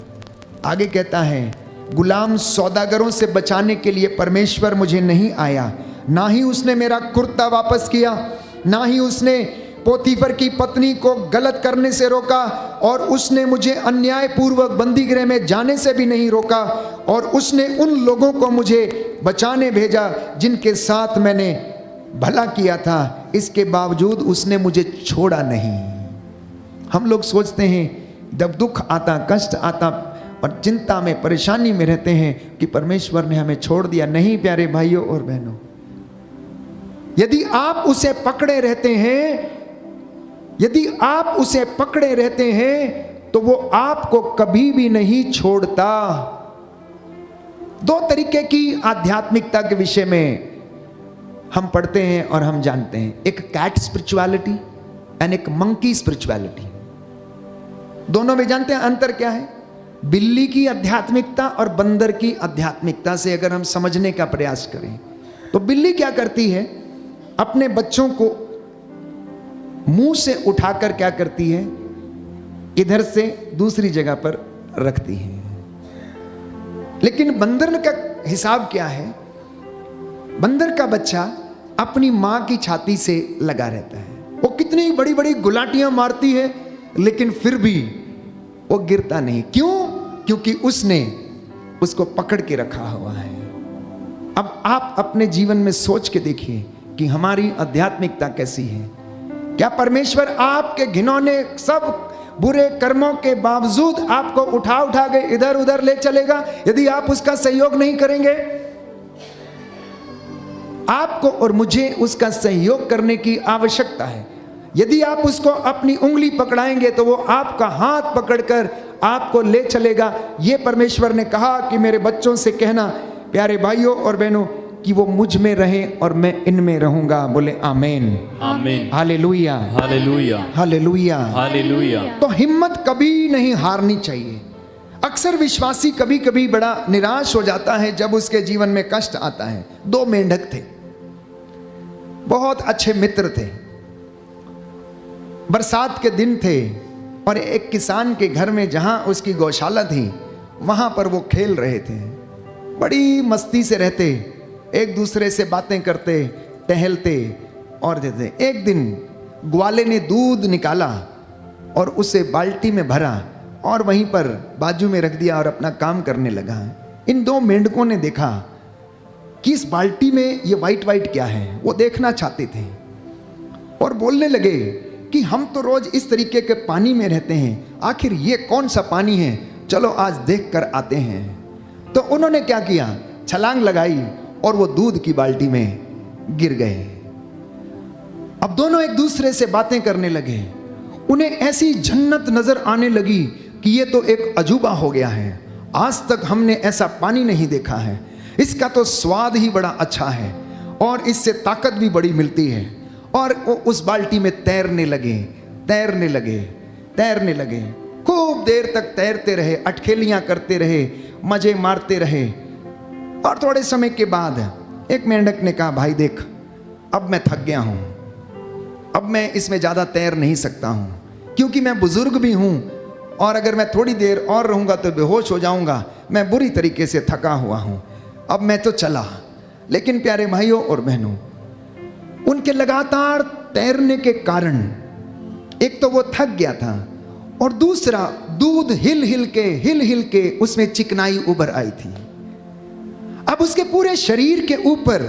आगे कहता है गुलाम सौदागरों से बचाने के लिए परमेश्वर मुझे नहीं आया, ना ही उसने मेरा कुर्ता वापस किया, ना ही उसने पोतीफर की पत्नी को गलत करने से रोका, और उसने मुझे अन्यायपूर्वक बंदी गृह में जाने से भी नहीं रोका, और उसने उन लोगों को मुझे बचाने भेजा जिनके साथ मैंने भला किया था, इसके बावजूद उसने मुझे छोड़ा नहीं। हम लोग सोचते हैं जब दुख आता, कष्ट आता और चिंता में, परेशानी में रहते हैं कि परमेश्वर ने हमें छोड़ दिया। नहीं प्यारे भाइयों और बहनों, यदि आप उसे पकड़े रहते हैं, यदि आप उसे पकड़े रहते हैं तो वो आपको कभी भी नहीं छोड़ता। दो तरीके की आध्यात्मिकता के विषय में हम पढ़ते हैं और हम जानते हैं, एक कैट स्पिरिचुअलिटी एंड एक मंकी स्पिरिचुअलिटी। दोनों में जानते हैं अंतर क्या है? बिल्ली की आध्यात्मिकता और बंदर की आध्यात्मिकता से अगर हम समझने का प्रयास करें तो बिल्ली क्या करती है, अपने बच्चों को मुंह से उठाकर क्या करती है, इधर से दूसरी जगह पर रखती है। लेकिन बंदर का हिसाब क्या है? बंदर का बच्चा अपनी मां की छाती से लगा रहता है, वो कितनी बड़ी बड़ी गुलाटियां मारती है लेकिन फिर भी वो गिरता नहीं। क्यों? क्योंकि उसने उसको पकड़ के रखा हुआ है। अब आप अपने जीवन में सोच के देखिए कि हमारी आध्यात्मिकता कैसी है। क्या परमेश्वर आपके घिनौने सब बुरे कर्मों के बावजूद आपको उठा उठा के इधर उधर ले चलेगा यदि आप उसका सहयोग नहीं करेंगे? आपको और मुझे उसका सहयोग करने की आवश्यकता है। यदि आप उसको अपनी उंगली पकड़ाएंगे तो वो आपका हाथ पकड़कर आपको ले चलेगा। ये परमेश्वर ने कहा कि मेरे बच्चों से कहना, प्यारे भाइयों और बहनों, कि वो मुझ में रहे और मैं इनमें रहूंगा। बोले आमीन, आमीन, हालेलुया, हालेलुया, हालेलुया, हालेलुया। तो हिम्मत कभी नहीं हारनी चाहिए। अक्सर विश्वासी कभी कभी बड़ा निराश हो जाता है जब उसके जीवन में कष्ट आता है। दो मेंढक थे, बहुत अच्छे मित्र थे, बरसात के दिन थे और एक किसान के घर में जहां उसकी गौशाला थी वहां पर वो खेल रहे थे। बड़ी मस्ती से रहते, एक दूसरे से बातें करते, टहलते और देते। एक दिन ग्वाले ने दूध निकाला और उसे बाल्टी में भरा और वहीं पर बाजू में रख दिया और अपना काम करने लगा। इन दो मेंढकों ने देखा कि इस बाल्टी में ये वाइट वाइट क्या है, वो देखना चाहते थे और बोलने लगे कि हम तो रोज इस तरीके के पानी में रहते हैं, आखिर ये कौन सा पानी है, चलो आज देख कर आते हैं। तो उन्होंने क्या किया, छलांग लगाई और वो दूध की बाल्टी में गिर गए। अब दोनों एक दूसरे से बातें करने लगे। उन्हें ऐसी जन्नत नजर आने लगी कि ये तो एक अजूबा हो गया है, आज तक हमने ऐसा पानी नहीं देखा है, इसका तो स्वाद ही बड़ा अच्छा है और इससे ताकत भी बड़ी मिलती है। और वो उस बाल्टी में तैरने लगे, तैरने लगे, तैरने लगे। खूब देर तक तैरते रहे, अटखेलियां करते रहे, मजे मारते रहे। और थोड़े समय के बाद एक मेंढक ने कहा, भाई देख, अब मैं थक गया हूं, अब मैं इसमें ज्यादा तैर नहीं सकता हूं, क्योंकि मैं बुजुर्ग भी हूं और अगर मैं थोड़ी देर और रहूँगा तो बेहोश हो जाऊँगा, मैं बुरी तरीके से थका हुआ हूँ, अब मैं तो चला। लेकिन प्यारे भाइयों और बहनों, उनके लगातार तैरने के कारण एक तो वो थक गया था और दूसरा दूध हिल हिल के उसमें चिकनाई उभर आई थी। अब उसके पूरे शरीर के ऊपर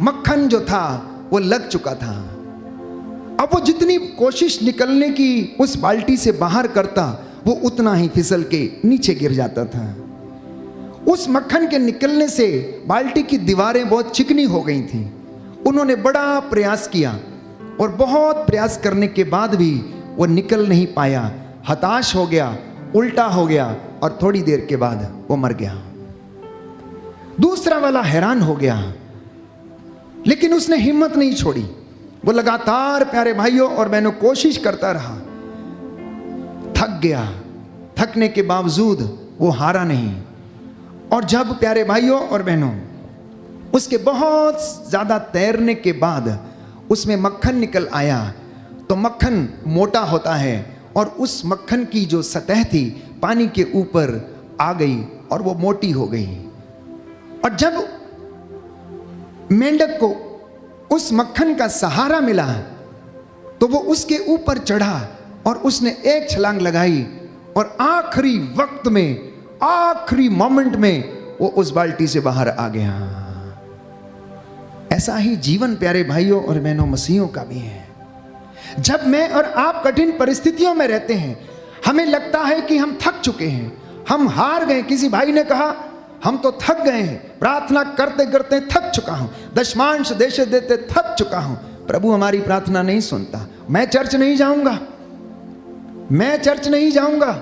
मक्खन जो था वो लग चुका था। अब वो जितनी कोशिश निकलने की उस बाल्टी से बाहर करता, वो उतना ही फिसल के नीचे गिर जाता था। उस मक्खन के निकलने से बाल्टी की दीवारें बहुत चिकनी हो गई थीं। उन्होंने बड़ा प्रयास किया और बहुत प्रयास करने के बाद भी वो निकल नहीं पाया। हताश हो गया, उल्टा हो गया और थोड़ी देर के बाद वो मर गया। दूसरा वाला हैरान हो गया, लेकिन उसने हिम्मत नहीं छोड़ी। वो लगातार प्यारे भाइयों और बहनों कोशिश करता रहा, थक गया। थकने के बावजूद वो हारा नहीं। और जब प्यारे भाइयों और बहनों उसके बहुत ज़्यादा तैरने के बाद उसमें मक्खन निकल आया, तो मक्खन मोटा होता है और उस मक्खन की जो सतह थी पानी के ऊपर आ गई और वो मोटी हो गई। और जब मेंढक को उस मक्खन का सहारा मिला तो वो उसके ऊपर चढ़ा और उसने एक छलांग लगाई और आखिरी वक्त में, आखिरी मोमेंट में वो उस बाल्टी से बाहर आ गया। ऐसा ही जीवन प्यारे भाइयों और बहनों मसीहों का भी है। जब मैं और आप कठिन परिस्थितियों में रहते हैं, हमें लगता है कि हम थक चुके हैं, हम हार गए। किसी भाई ने कहा, हम तो थक गए हैं, प्रार्थना करते करते थक चुका हूं, दशमांश देते देते थक चुका हूं, प्रभु हमारी प्रार्थना नहीं सुनता, मैं चर्च नहीं जाऊंगा, मैं चर्च नहीं जाऊंगा।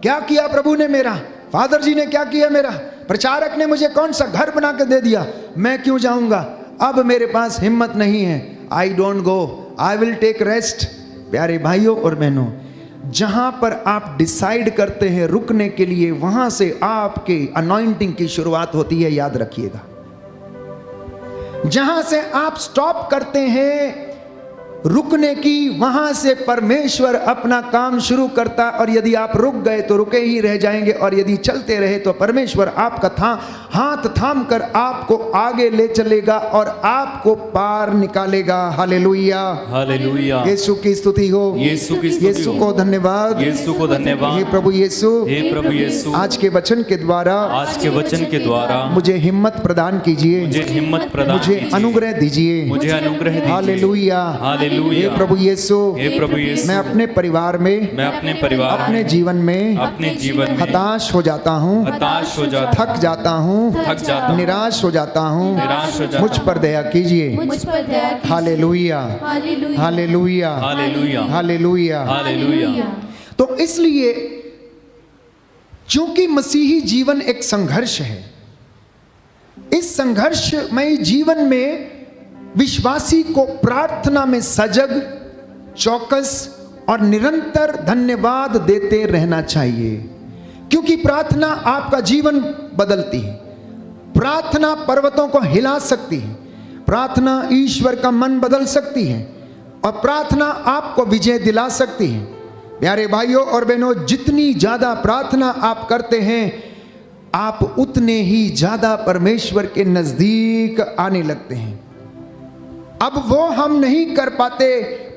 क्या किया प्रभु ने मेरा, फादर जी ने क्या किया मेरा, प्रचारक ने मुझे कौन सा घर बना के दे दिया, मैं क्यों जाऊंगा, अब मेरे पास हिम्मत नहीं है, I don't go, I will take rest. प्यारे भाइयों और बहनों, जहां पर आप डिसाइड करते हैं रुकने के लिए, वहां से आपके अनॉइंटिंग की शुरुआत होती है, याद रखिएगा। जहां से आप स्टॉप करते हैं रुकने की, वहां से परमेश्वर अपना काम शुरू करता। और यदि आप रुक गए तो रुके ही रह जाएंगे, और यदि चलते रहे तो परमेश्वर आपका हाथ थाम कर आपको आगे ले चलेगा और आपको पार निकालेगा। हालेलुया, हालेलुया। यीशु की स्तुति हो, यीशु की स्तुति यीशु हो। को धन्यवाद, यीशु को धन्यवाद। हे प्रभु यीशु, हे प्रभु यीशु, आज के वचन के द्वारा, आज के वचन के द्वारा मुझे हिम्मत प्रदान कीजिए, मुझे हिम्मत प्रदान मुझे कीजिए, अनुग्रह दीजिए। मुझे अनुग्रह दीजिए। हालेलुया, हालेलुया। हे प्रभु यीशु, हे प्रभु यीशु, मैं अपने परिवार में, मैं अपने परिवार अपने जीवन में, अपने जीवन में हताश हो जाता हूँ, हताश हो जाता, थक जाता हूँ, थक जाता हूँ, निराश हो जाता हूँ, निराश हो जाता मुझ पर दया कीजिए। मुझ पर दया कीजिए। हालेलुया, हालेलुया। हालेलुया, हालेलुया, हालेलुया। हालेलुया। तो इसलिए चूंकि मसीही जीवन एक संघर्ष है, इस संघर्षमय जीवन में विश्वासी को प्रार्थना में सजग, चौकस और निरंतर धन्यवाद देते रहना चाहिए, क्योंकि प्रार्थना आपका जीवन बदलती है। प्रार्थना पर्वतों को हिला सकती है, प्रार्थना ईश्वर का मन बदल सकती है, और प्रार्थना आपको विजय दिला सकती है। प्यारे भाइयों और बहनों, जितनी ज्यादा प्रार्थना आप करते हैं, आप उतने ही ज्यादा परमेश्वर के नजदीक आने लगते हैं। अब वो हम नहीं कर पाते,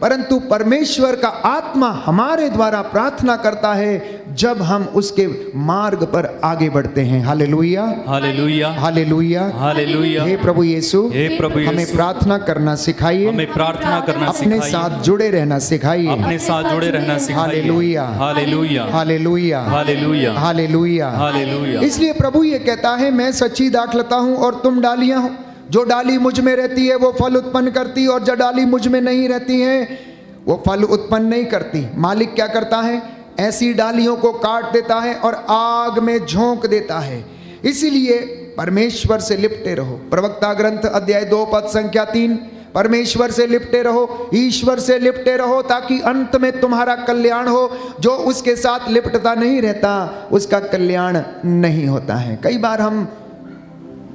परंतु परमेश्वर का आत्मा हमारे द्वारा प्रार्थना करता है जब हम उसके मार्ग पर आगे बढ़ते हैं। हालेलुया, हालेलुया, हालेलुया, हालेलुया। हे प्रभु यीशु, हे प्रभु यीशु, हमें प्रार्थना करना सिखाइए, हमें प्रार्थना करना अपने सिखाइए, साथ जुड़े रहना सिखाइए। अपने साथ जुड़े रहना सिखाइए। हालेलुया, हालेलुया, हालेलुया, हालेलुया, हालेलुया, हालेलुया। इसलिए प्रभु ये कहता है, मैं सच्ची दाखलता हूं और तुम डालियां हो। जो डाली मुझ में रहती है वो फल उत्पन्न करती, और जो डाली मुझ में नहीं रहती है वो फल उत्पन्न नहीं करती। मालिक क्या करता है, ऐसी डालियों को काट देता है और आग में झोंक देता है। इसीलिए परमेश्वर से लिपटे रहो। प्रवक्ता ग्रंथ अध्याय 2 पद संख्या 3, परमेश्वर से लिपटे रहो, ईश्वर से लिपटे रहो, ताकि अंत में तुम्हारा कल्याण हो। जो उसके साथ लिपटता नहीं रहता उसका कल्याण नहीं होता है। कई बार हम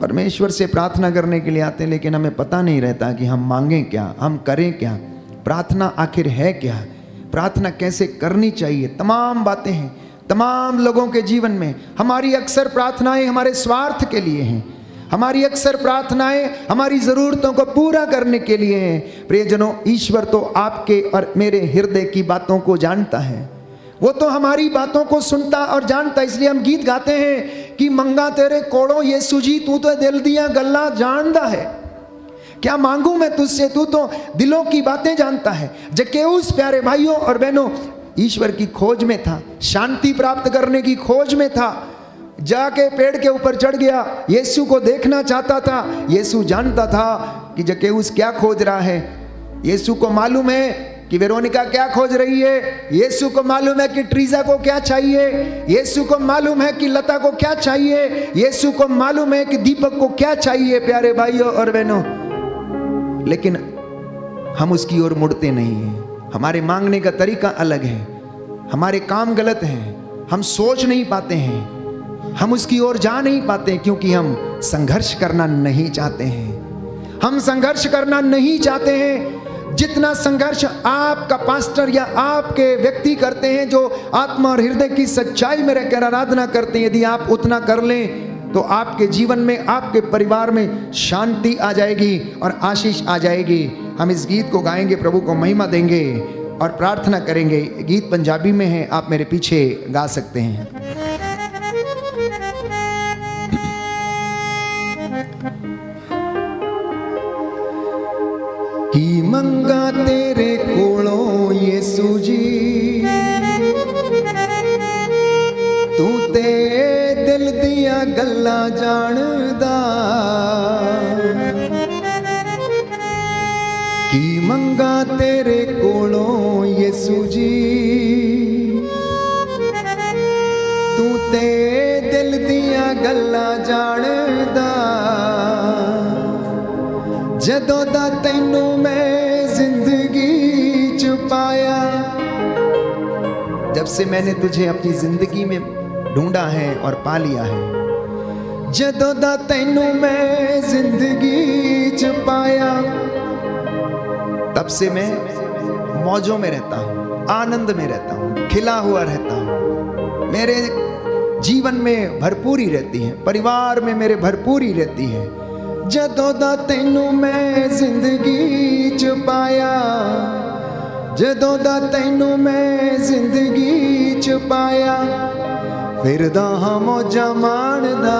परमेश्वर से प्रार्थना करने के लिए आते हैं, लेकिन हमें पता नहीं रहता कि हम मांगें क्या, हम करें क्या, प्रार्थना आखिर है क्या, प्रार्थना कैसे करनी चाहिए। तमाम बातें हैं, तमाम लोगों के जीवन में हमारी अक्सर प्रार्थनाएं हमारे स्वार्थ के लिए हैं, हमारी अक्सर प्रार्थनाएं हमारी ज़रूरतों को पूरा करने के लिए हैं। प्रियजनों, ईश्वर तो आपके और मेरे हृदय की बातों को जानता है, वो तो हमारी बातों को सुनता और जानता। इसलिए हम गीत गाते हैं कि मंगा तेरे कोड़ों यीशु जी, तू तो दिल दिया गल्ला जानता है। क्या मांगू मैं तुझसे, तू तो दिलों की बातें जानता है। जक्केउस प्यारे भाइयों और बहनों ईश्वर की खोज में था, शांति प्राप्त करने की खोज में था। जाके पेड़ के ऊपर चढ़ गया, यीशु को देखना चाहता था। यीशु जानता था कि जक्केउस क्या खोज रहा है। यीशु को मालूम है कि वेरोनिका क्या खोज रही है। यीशु को मालूम है कि ट्रीजा को क्या चाहिए। यीशु को मालूम है कि लता को क्या चाहिए। यीशु को मालूम है कि दीपक को क्या चाहिए। प्यारे भाइयों और बहनों, लेकिन हम उसकी ओर मुड़ते नहीं हैं। हमारे मांगने का तरीका अलग है, हमारे काम गलत हैं, हम सोच नहीं पाते हैं, हम उसकी ओर जा नहीं पाते क्योंकि हम संघर्ष करना नहीं चाहते हैं। हम संघर्ष करना नहीं चाहते हैं। जितना संघर्ष आपका पास्टर या आपके व्यक्ति करते हैं जो आत्मा और हृदय की सच्चाई में रहकर आराधना करते हैं, यदि आप उतना कर लें तो आपके जीवन में, आपके परिवार में शांति आ जाएगी और आशीष आ जाएगी। हम इस गीत को गाएंगे, प्रभु को महिमा देंगे और प्रार्थना करेंगे। गीत पंजाबी में है, आप मेरे पीछे गा सकते हैं। की मंगा तेरे कोलों यीशु जी, तू ते दिल दिया गल्ला जानदा। की मंगा तेरे कोलों यीशु जी, तू ते दिल दिया गल्ला जानदा। जदों दा तैनू मैं जिंदगी च पाया, जब से मैंने तुझे अपनी जिंदगी में ढूंढा है और पा लिया है। जदों दा तैनू मैं जिंदगी च पाया, तब से मैं मौजों में रहता हूँ, आनंद में रहता हूँ, खिला हुआ रहता हूँ। मेरे जीवन में भरपूरी रहती है, परिवार में मेरे भरपूरी रहती है। जदों दा तैनू मैं जिंदगी च पाया, जदों दा तैनू मैं जिंदगी च पाया, फिर दा हम मौजां माणदा।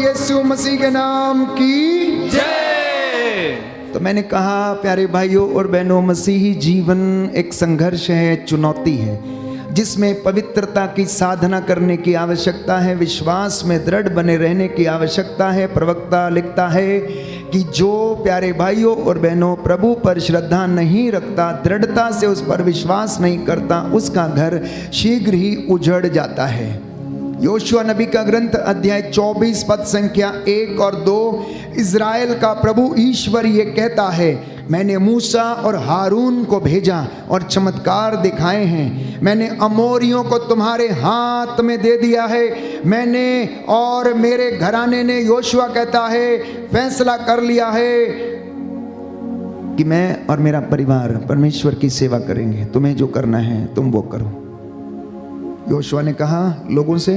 यीशु मसीह के नाम की। जय। तो मैंने कहा प्यारे भाइयों और बहनों, मसीही जीवन एक संघर्ष है, चुनौती है, जिसमें पवित्रता की साधना करने की आवश्यकता है, विश्वास में दृढ़ बने रहने की आवश्यकता है। प्रवक्ता लिखता है कि जो प्यारे भाइयों और बहनों प्रभु पर श्रद्धा नहीं रखता, दृढ़ता से उस पर विश्वास नहीं करता, उसका घर शीघ्र ही उजड़ जाता है। योशुआ नबी का ग्रंथ अध्याय 24 पद संख्या 1 और 2, इज़राइल का प्रभु ईश्वर ये कहता है, मैंने मूसा और हारून को भेजा और चमत्कार दिखाए हैं। मैंने अमोरियों को तुम्हारे हाथ में दे दिया है। मैंने और मेरे घराने ने, योशुआ कहता है, फैसला कर लिया है कि मैं और मेरा परिवार परमेश्वर की सेवा करेंगे। तुम्हें जो करना है तुम वो करो। योशुआ ने कहा लोगों से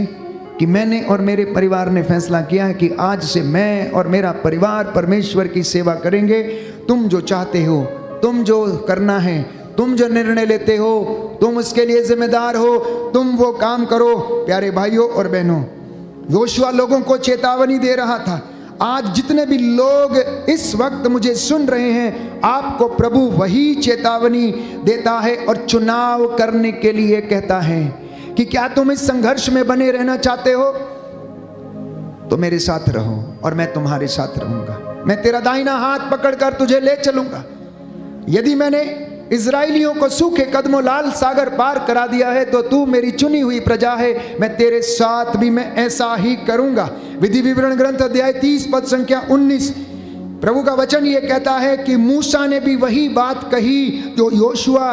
कि मैंने और मेरे परिवार ने फैसला किया है कि आज से मैं और मेरा परिवार परमेश्वर की सेवा करेंगे। तुम जो चाहते हो, तुम जो करना है, तुम जो निर्णय लेते हो, तुम उसके लिए जिम्मेदार हो, तुम वो काम करो। प्यारे भाइयों और बहनों, योशुआ लोगों को चेतावनी दे रहा था। आज जितने भी लोग इस वक्त मुझे सुन रहे हैं, आपको प्रभु वही चेतावनी देता है और चुनाव करने के लिए कहता है कि क्या तुम इस संघर्ष में बने रहना चाहते हो तो मेरे साथ रहो और मैं तुम्हारे साथ रहूंगा। मैं तेरा दाहिना हाथ पकड़कर तुझे ले चलूंगा। यदि मैंने इजराइलियों को सूखे कदमों लाल सागर पार करा दिया है तो तू मेरी चुनी हुई प्रजा है, मैं तेरे साथ भी मैं ऐसा ही करूंगा। विधि विवरण ग्रंथ अध्याय 30 पद संख्या 19, प्रभु का वचन ये कहता है कि मूसा ने भी वही बात कही जो योशुआ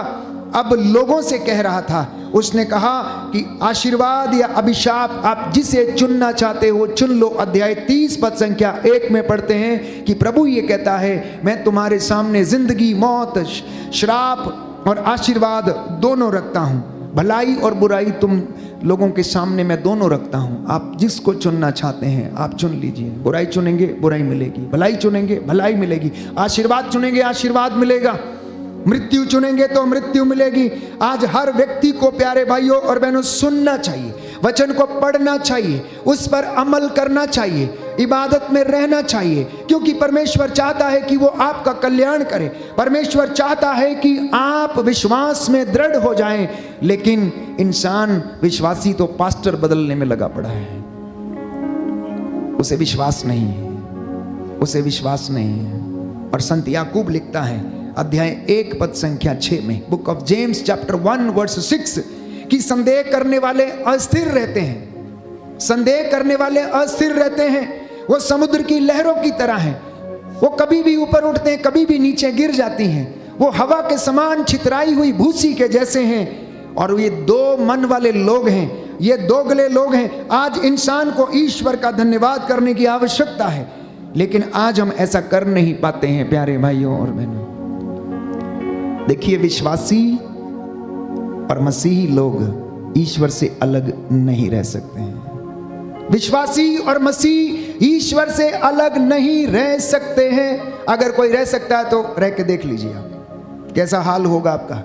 अब लोगों से कह रहा था। उसने कहा कि आशीर्वाद या अभिशाप आप जिसे चुनना चाहते हो चुन लो। अध्याय 30 पद संख्या 1 में पढ़ते हैं कि प्रभु ये कहता है, मैं तुम्हारे सामने जिंदगी, मौत, श्राप और आशीर्वाद दोनों रखता हूँ। भलाई और बुराई तुम लोगों के सामने मैं दोनों रखता हूँ। आप जिसको चुनना चाहते हैं आप चुन लीजिए। बुराई चुनेंगे बुराई मिलेगी, भलाई चुनेंगे भलाई मिलेगी, आशीर्वाद चुनेंगे आशीर्वाद मिलेगा, मृत्यु चुनेंगे तो मृत्यु मिलेगी। आज हर व्यक्ति को प्यारे भाइयों और बहनों सुनना चाहिए, वचन को पढ़ना चाहिए, उस पर अमल करना चाहिए, इबादत में रहना चाहिए, क्योंकि परमेश्वर चाहता है कि वो आपका कल्याण करे। परमेश्वर चाहता है कि आप विश्वास में दृढ़ हो जाएं। लेकिन इंसान विश्वासी तो पास्टर बदलने में लगा पड़ा है। उसे विश्वास नहीं है, उसे विश्वास नहीं है। और संत याकूब लिखता है अध्याय 1 पद संख्या 6 में, book of James chapter 1 verse 6, कि संदेह करने वाले अस्थिर रहते हैं। संदेह करने वाले अस्थिर रहते हैं। वो समुद्र की लहरों की तरह हैं। वो कभी भी ऊपर उठते हैं, कभी भी नीचे गिर जाती हैं। वो हवा के समान छितराई हुई भूसी के जैसे हैं। और ये दो मन वाले लोग हैं, ये दोगले लोग हैं। आज इंसान को ईश्वर का धन्यवाद करने की आवश्यकता है, लेकिन आज हम ऐसा कर नहीं पाते हैं। प्यारे भाइयों और बहनों, देखिए, विश्वासी और मसीही लोग ईश्वर से अलग नहीं रह सकते हैं। विश्वासी और मसीह ईश्वर से अलग नहीं रह सकते हैं। अगर कोई रह सकता है तो रह के देख लीजिए आप, कैसा हाल होगा आपका।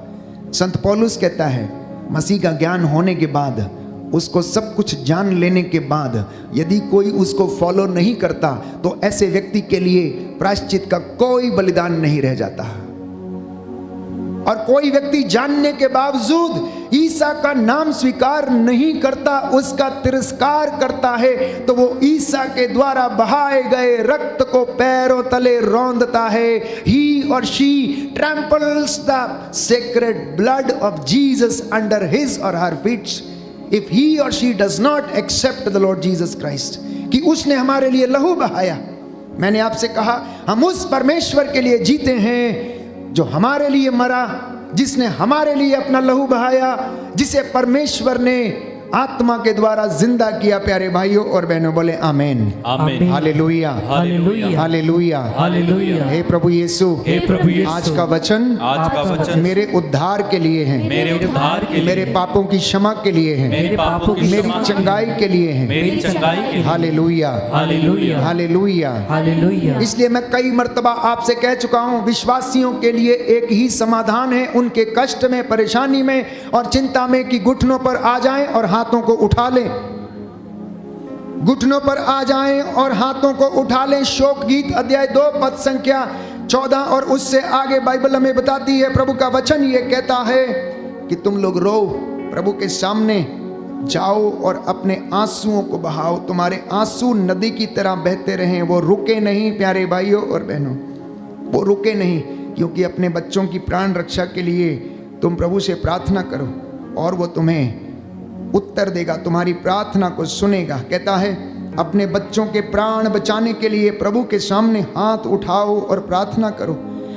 संत पौलुस कहता है, मसीह का ज्ञान होने के बाद, उसको सब कुछ जान लेने के बाद यदि कोई उसको फॉलो नहीं करता तो ऐसे व्यक्ति के लिए प्रायश्चित का कोई बलिदान नहीं रह जाता। और कोई व्यक्ति जानने के बावजूद ईसा का नाम स्वीकार नहीं करता, उसका तिरस्कार करता है, तो वो ईसा के द्वारा बहाए गए रक्त को पैरों तले रौंदता है। He or she tramples the sacred blood of Jesus under his or her feet if he or she does not accept the Lord Jesus Christ, कि उसने हमारे लिए लहू बहाया। मैंने आपसे कहा, हम उस परमेश्वर के लिए जीते हैं जो हमारे लिए मरा, जिसने हमारे लिए अपना लहू बहाया, जिसे परमेश्वर ने आत्मा के द्वारा जिंदा किया। प्यारे भाइयों और बहनों, बोले आमीन, आमीन, हालेलुया, हालेलुया, हालेलुया, हालेलुया। हे प्रभु यीशु, हे प्रभु यीशु, आज का वचन मेरे उद्धार के लिए है, मेरे उद्धार के लिए, मेरे पापों की क्षमा के लिए है, मेरे पापों की मेरी क्षमा चंगाई के लिए है। मेरी चंगाई के लिए। हालेलुया, हालेलुया, हालेलुया, हालेलुया। इसलिए मैं कई मर्तबा आपसे कह चुका हूं, विश्वासियों के लिए एक ही समाधान है, उनके कष्ट में, परेशानी में और चिंता में, कि घुटनों पर आ जाएं और हाथों को उठा लें। घुटनों पर आ जाएं और हाथों को उठा लें। शोक गीत अध्याय 2 पद संख्या 14 और उससे आगे बाइबल हमें बताती है, प्रभु का वचन ये कहता है कि तुम लोग रो, प्रभु के सामने जाओ और अपने आंसुओं को बहाओ। तुम्हारे आंसू नदी की तरह बहते रहें, वो रुके नहीं प्यारे भाइयों और बहनों, वो रुके नहीं। क्योंकि अपने बच्चों की प्राण रक्षा के लिए तुम प्रभु से प्रार्थना करो और वो तुम्हें उत्तर देगा, तुम्हारी प्रार्थना को सुनेगा। कहता है अपने बच्चों के प्राण बचाने के लिए प्रभु के सामने हाथ उठाओ और प्रार्थना करो।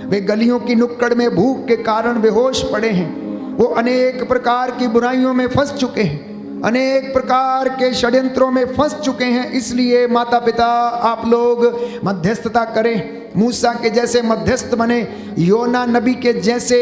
वे गलियों की नुक्कड़ में भूख के कारण बेहोश पड़े हैं, वो अनेक प्रकार की बुराइयों में फंस चुके हैं, अनेक प्रकार के षड्यंत्रों में फंस चुके हैं। इसलिए माता पिता आप लोग मध्यस्थता करें, मूसा के जैसे मध्यस्थ बने, योना नबी के जैसे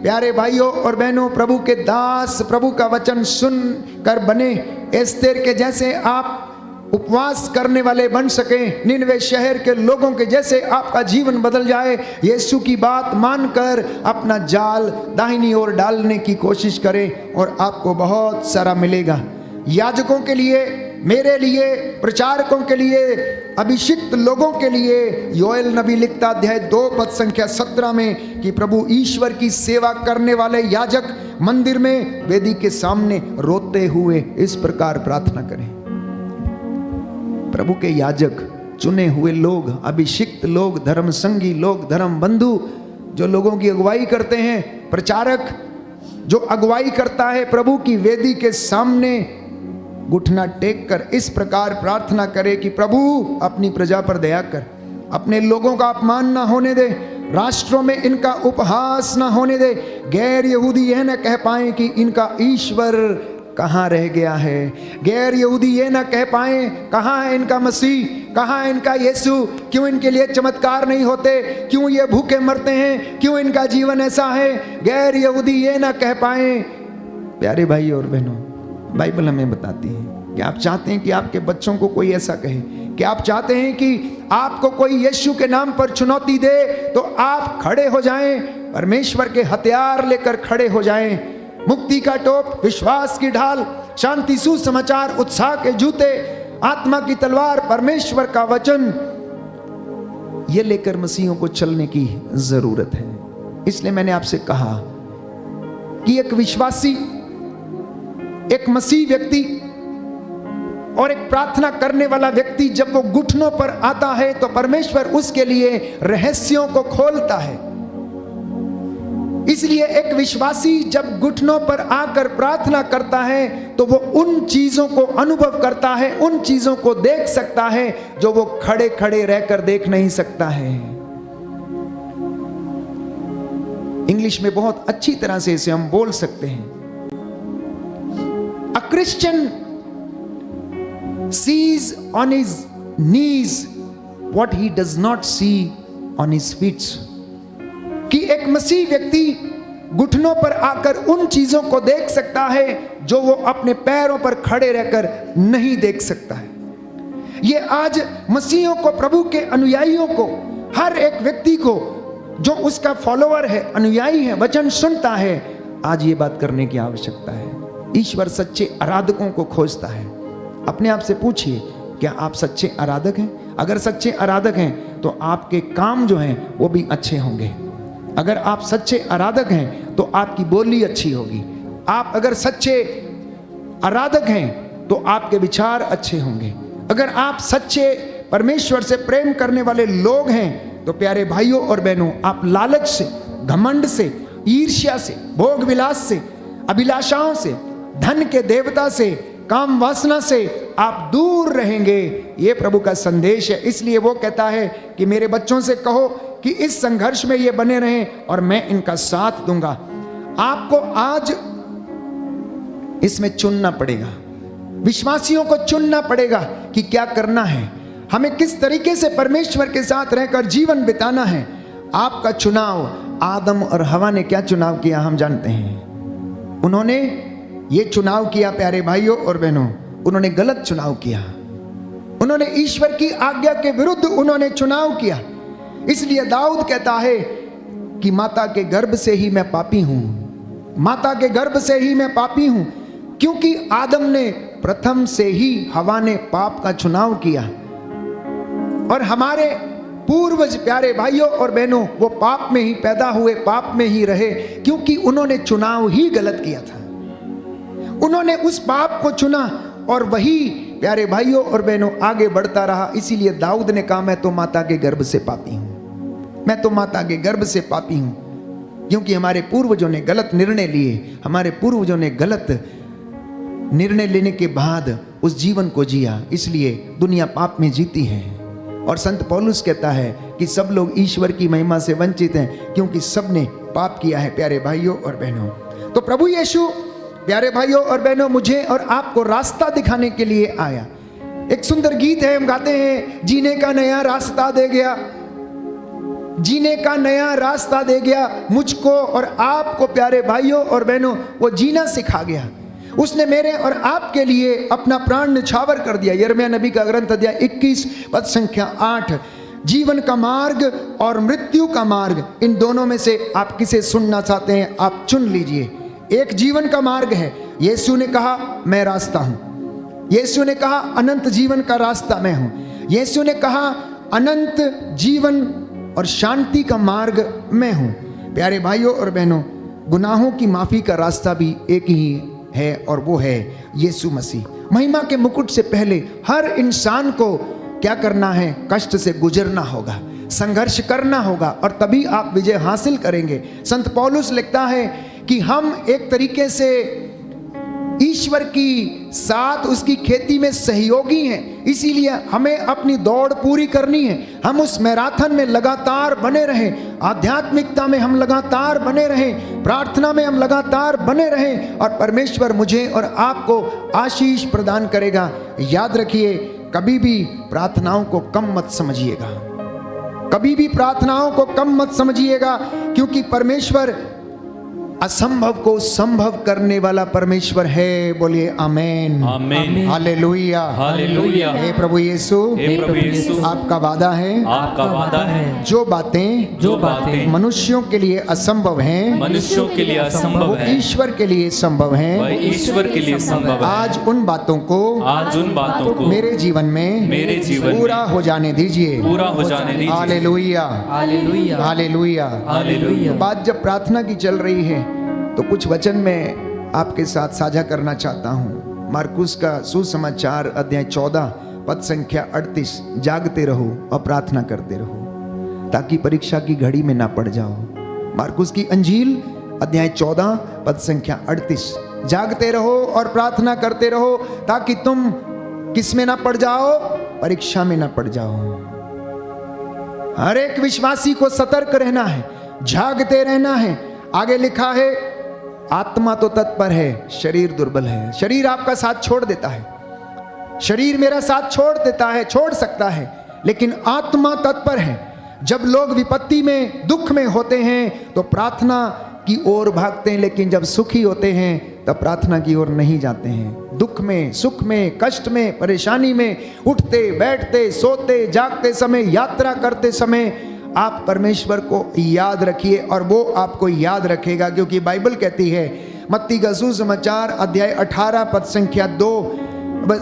प्यारे भाइयों और बहनों प्रभु के दास प्रभु का वचन सुन कर बने, एस्तेर के जैसे आप उपवास करने वाले बन सकें, निनवे शहर के लोगों के जैसे आपका जीवन बदल जाए। यीशु की बात मानकर अपना जाल दाहिनी ओर डालने की कोशिश करें और आपको बहुत सारा मिलेगा। याजकों के लिए, मेरे लिए, प्रचारकों के लिए, अभिषिक्त लोगों के लिए योएल नबी लिखता अध्याय 2 पद संख्या 17 में कि प्रभु ईश्वर की सेवा करने वाले याजक मंदिर में वेदी के सामने रोते हुए इस प्रकार प्रार्थना करें। प्रभु के याजक, चुने हुए लोग, अभिषिक्त लोग, धर्म संगी लोग, धर्म बंधु जो लोगों की अगुवाई करते हैं, प्रचारक जो अगुवाई करता है प्रभु की वेदी के सामने घुटना टेक कर इस प्रकार प्रार्थना करे कि प्रभु अपनी प्रजा पर दया कर, अपने लोगों का अपमान ना होने दे, राष्ट्रों में इनका उपहास ना होने दे, गैर यहूदी यह न कह पाए कि इनका ईश्वर कहाँ रह गया है, गैर यहूदी ये ना कह पाए कहाँ है इनका मसीह, कहाँ है इनका यीशु, क्यों इनके लिए चमत्कार नहीं होते, क्यों ये भूखे मरते हैं, क्यों इनका जीवन ऐसा है। गैर यहूदी ये ना कह पाए। प्यारे भाई और बहनों, बाइबल हमें बताती है कि आप चाहते हैं कि आपके बच्चों को कोई ऐसा कहे, कि आप चाहते हैं कि आपको कोई यीशु के नाम पर चुनौती दे, तो आप खड़े हो जाएं, परमेश्वर के हथियार लेकर खड़े हो जाएं। मुक्ति का टोप, विश्वास की ढाल, शांति सुसमाचार, उत्साह के जूते, आत्मा की तलवार, परमेश्वर का वचन, ये लेकर मसीहों को चलने की जरूरत है। इसलिए मैंने आपसे कहा कि एक विश्वासी, एक मसीह व्यक्ति और एक प्रार्थना करने वाला व्यक्ति जब वो घुटनों पर आता है तो परमेश्वर उसके लिए रहस्यों को खोलता है। इसलिए एक विश्वासी जब घुटनों पर आकर प्रार्थना करता है तो वो उन चीजों को अनुभव करता है, उन चीजों को देख सकता है जो वो खड़े खड़े रहकर देख नहीं सकता है। इंग्लिश में बहुत अच्छी तरह से इसे हम बोल सकते हैं, A Christian sees on his knees what he does not see on his feet. कि एक मसीह व्यक्ति घुटनों पर आकर उन चीजों को देख सकता है जो वो अपने पैरों पर खड़े रहकर नहीं देख सकता है। ये आज मसीहों को, प्रभु के अनुयायियों को, हर एक व्यक्ति को जो उसका फॉलोअर है, अनुयायी है, वचन सुनता है, आज ये बात करने की आवश्यकता है। ईश्वर सच्चे आराधकों को खोजता है। अपने आप से पूछिए, क्या आप सच्चे आराधक हैं? अगर सच्चे आराधक हैं तो आपके काम जो हैं वो भी अच्छे होंगे। अगर आप सच्चे आराधक हैं तो आपकी बोली अच्छी होगी। आप अगर सच्चे आराधक हैं तो आपके विचार अच्छे होंगे। अगर आप सच्चे परमेश्वर से प्रेम करने वाले लोग हैं तो प्यारे भाइयों और बहनों, आप लालच से, घमंड से, ईर्ष्या से, भोग विलास से, अभिलाषाओं से, धन के देवता से, काम वासना से आप दूर रहेंगे। ये प्रभु का संदेश है। इसलिए वो कहता है कि मेरे बच्चों से कहो कि इस संघर्ष में ये बने रहें और मैं इनका साथ दूंगा। आपको आज इसमें चुनना पड़ेगा, विश्वासियों को चुनना पड़ेगा कि क्या करना है, हमें किस तरीके से परमेश्वर के साथ रहकर जीवन बिताना है। आपका चुनाव, आदम और हवा ने क्या चुनाव किया हम जानते हैं। उन्होंने ये चुनाव किया प्यारे भाइयों और बहनों, उन्होंने गलत चुनाव किया। उन्होंने ईश्वर की आज्ञा के विरुद्ध उन्होंने चुनाव किया। इसलिए दाऊद कहता है कि माता के गर्भ से ही मैं पापी हूं, माता के गर्भ से ही मैं पापी हूं, क्योंकि आदम ने प्रथम से ही हवा ने पाप का चुनाव किया और हमारे पूर्वज प्यारे भाइयों और बहनों वो पाप में ही पैदा हुए, पाप में ही रहे, क्योंकि उन्होंने चुनाव ही गलत किया था। उन्होंने उस पाप को चुना और वही प्यारे भाइयों और बहनों आगे बढ़ता रहा। इसीलिए दाऊद ने कहा मैं तो माता के गर्भ से पापी हूं, मैं तो माता के गर्भ से पापी हूं, क्योंकि हमारे पूर्वजों ने गलत निर्णय लिए, हमारे पूर्वजों ने गलत निर्णय लेने के बाद उस जीवन को जिया, इसलिए दुनिया पाप में जीती है। और संत पौलुस कहता है कि सब लोग ईश्वर की महिमा से वंचित हैं, क्योंकि सब ने पाप किया है प्यारे भाइयों और बहनों। तो प्रभु यीशु प्यारे भाइयों और बहनों मुझे और आपको रास्ता दिखाने के लिए आया। एक सुंदर गीत है, हम गाते हैं, जीने का नया रास्ता दे गया, जीने का नया रास्ता दे गया मुझको और आपको प्यारे भाइयों और बहनों, वो जीना सिखा गया। उसने मेरे और आपके लिए अपना प्राण निछावर कर दिया। यिर्मयाह नबी का ग्रंथ अध्याय 21 पद संख्या 8, जीवन का मार्ग और मृत्यु का मार्ग, इन दोनों में से आप किसे सुनना चाहते हैं आप चुन लीजिए। एक जीवन का मार्ग है, यीशु ने कहा मैं रास्ता हूं, यीशु ने कहा अनंत जीवन का रास्ता मैं हूं, यीशु ने कहा अनंत जीवन और शांति का मार्ग मैं हूं। प्यारे भाइयों और बहनों, गुनाहों की माफी का रास्ता भी एक ही है और वो है यीशु मसीह। महिमा के मुकुट से पहले हर इंसान को क्या करना है? कष्ट से गुजरना होगा, संघर्ष करना होगा और तभी आप विजय हासिल करेंगे। संत पौलुस लिखता है कि हम एक तरीके से ईश्वर की साथ उसकी खेती में सहयोगी हैं, इसीलिए हमें अपनी दौड़ पूरी करनी है। हम उस मैराथन में लगातार बने रहें, आध्यात्मिकता में हम लगातार बने रहें, प्रार्थना में हम लगातार बने रहें और परमेश्वर मुझे और आपको आशीष प्रदान करेगा। याद रखिए, कभी भी प्रार्थनाओं को कम मत समझिएगा, कभी भी प्रार्थनाओं को कम मत समझिएगा, क्योंकि परमेश्वर असंभव को संभव करने वाला परमेश्वर है। बोलिए आमेन, आमेन, हालेलुया, हालेलुया। हे प्रभु यीशु, हे प्रभु यीशु, आपका वादा है, आपका वादा है, जो बातें मनुष्यों के लिए असंभव हैं, मनुष्यों के लिए असंभव वो है, ईश्वर के लिए संभव हैं। वह ईश्वर के लिए संभव है। आज उन बातों को मेरे जीवन में पूरा हो जाने दीजिए, पूरा हो जाने दीजिए। हालेलुया, हालेलुया, हालेलुया, हालेलुया। बात जब प्रार्थना की चल रही है तो कुछ वचन मैं आपके साथ साझा करना चाहता हूं। मार्कुस का सुसमाचार अध्याय 14 पद संख्या 38, जागते रहो और प्रार्थना करते रहो ताकि परीक्षा की घड़ी में ना पड़ जाओ। मार्कुस की अंजील अध्याय 14 पद संख्या 38, जागते रहो और प्रार्थना करते रहो ताकि तुम किस में ना पड़ जाओ? परीक्षा में ना पड़ जाओ। हर एक विश्वासी को सतर्क रहना है, जागते रहना है। आगे लिखा है, आत्मा तो तत्पर है, शरीर दुर्बल है। शरीर आपका साथ छोड़ देता है, शरीर मेरा साथ छोड़ देता है, छोड़ सकता है, लेकिन आत्मा तत्पर है। जब लोग विपत्ति में, दुख में होते हैं तो प्रार्थना की ओर भागते हैं, लेकिन जब सुखी होते हैं तब प्रार्थना की ओर नहीं जाते हैं। दुख में, सुख में, कष्ट में, परेशानी में, उठते बैठते, सोते जागते समय, यात्रा करते समय आप परमेश्वर को याद रखिए और वो आपको याद रखेगा, क्योंकि बाइबल कहती है, मत्ती का सुसमाचार अध्याय 18 पद संख्या 2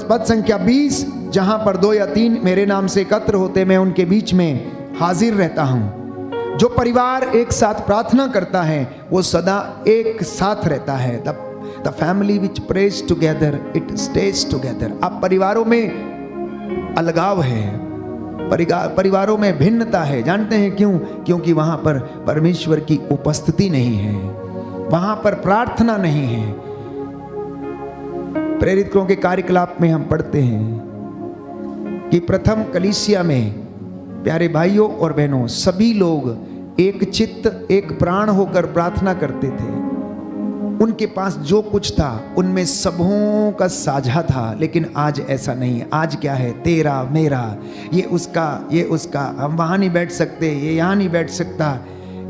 पद संख्या 20, जहां पर 2 या 3 मेरे नाम से एकत्र होते मैं उनके बीच में हाजिर रहता हूं। जो परिवार एक साथ प्रार्थना करता है वो सदा एक साथ रहता है। The family which praise together it stage together. अब परिवारों में अलगाव है, परिवारों में भिन्नता है। जानते हैं क्यों? क्योंकि वहां पर परमेश्वर की उपस्थिति नहीं है, वहां पर प्रार्थना नहीं है। प्रेरितों के कार्यकलाप में हम पढ़ते हैं कि प्रथम कलीसिया में प्यारे भाइयों और बहनों सभी लोग एक चित्त, एक प्राण होकर प्रार्थना करते थे। उनके पास जो कुछ था उनमें सबों का साझा था, लेकिन आज ऐसा नहीं है। आज क्या है? तेरा मेरा, ये उसका, हम वहाँ नहीं बैठ सकते, ये यहाँ नहीं बैठ सकता।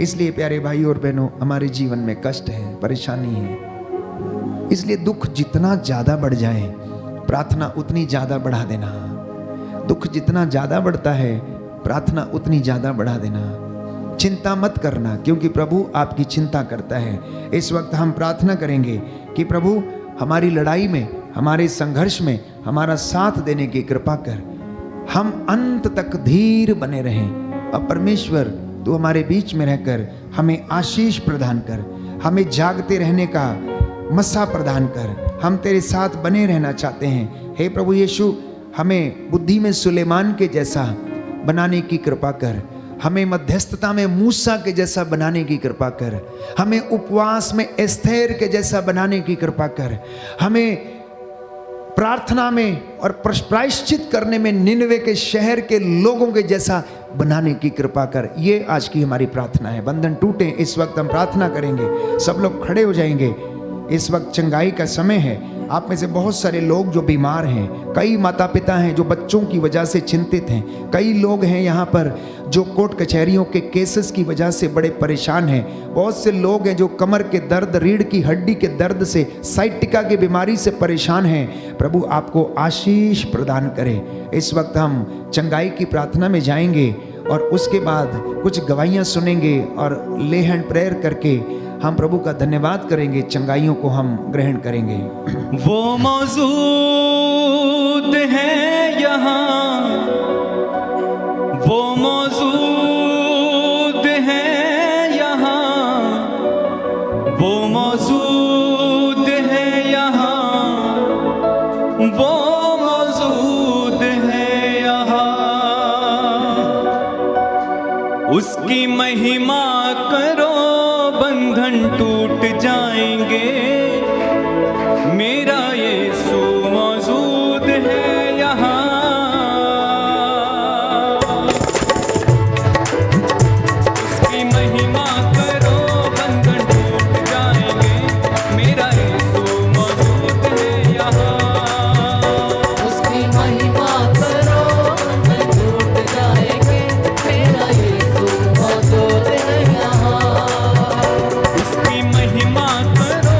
इसलिए प्यारे भाई और बहनों, हमारे जीवन में कष्ट है, परेशानी है। इसलिए दुख जितना ज़्यादा बढ़ जाए, प्रार्थना उतनी ज़्यादा बढ़ा देना। दुख जितना ज़्यादा बढ़ता है, प्रार्थना उतनी ज़्यादा बढ़ा देना। चिंता मत करना, क्योंकि प्रभु आपकी चिंता करता है। इस वक्त हम प्रार्थना करेंगे कि प्रभु हमारी लड़ाई में हमारे संघर्ष में हमारा साथ देने की कृपा कर। हम अंत तक धीर बने रहें। और परमेश्वर तू हमारे बीच में रहकर हमें आशीष प्रदान कर, हमें जागते रहने का मसा प्रदान कर। हम तेरे साथ बने रहना चाहते हैं। हे प्रभु यीशु, हमें बुद्धि में सुलेमान के जैसा बनाने की कृपा कर। हमें मध्यस्थता में मूसा के जैसा बनाने की कृपा कर। हमें उपवास में एस्थेर के जैसा बनाने की कृपा कर। हमें प्रार्थना में और प्रायश्चित करने में निनवे के शहर के लोगों के जैसा बनाने की कृपा कर। ये आज की हमारी प्रार्थना है। बंधन टूटे। इस वक्त हम प्रार्थना करेंगे। सब लोग खड़े हो जाएंगे। इस वक्त चंगाई का समय है। आप में से बहुत सारे लोग जो बीमार हैं, कई माता पिता हैं जो बच्चों की वजह से चिंतित हैं, कई लोग हैं यहाँ पर जो कोर्ट कचहरियों के केसेस की वजह से बड़े परेशान हैं, बहुत से लोग हैं जो कमर के दर्द, रीढ़ की हड्डी के दर्द से, साइटिका की बीमारी से परेशान हैं। प्रभु आपको आशीष प्रदान करे। इस वक्त हम चंगाई की प्रार्थना में जाएंगे और उसके बाद कुछ गवाहियाँ सुनेंगे और ले हैंड प्रेयर करके हम प्रभु का धन्यवाद करेंगे। चंगाइयों को हम ग्रहण करेंगे। वो मौजूद है यहाँ, वो मौजूद है यहाँ, वो मौजूद है यहाँ, वो मौजूद है यहाँ। उसकी महिमा करो, बंधन टूट जाएंगे। मेरा यीशु मौजूद है यहाँ। उसकी महिमा करो, बंधन टूट जाएंगे। मेरा यीशु मौजूद है यहाँ। उसकी महिमा करो, बंधन टूट जाएंगे। मेरा यीशु मौजूद है यहाँ। उसकी महिमा करो,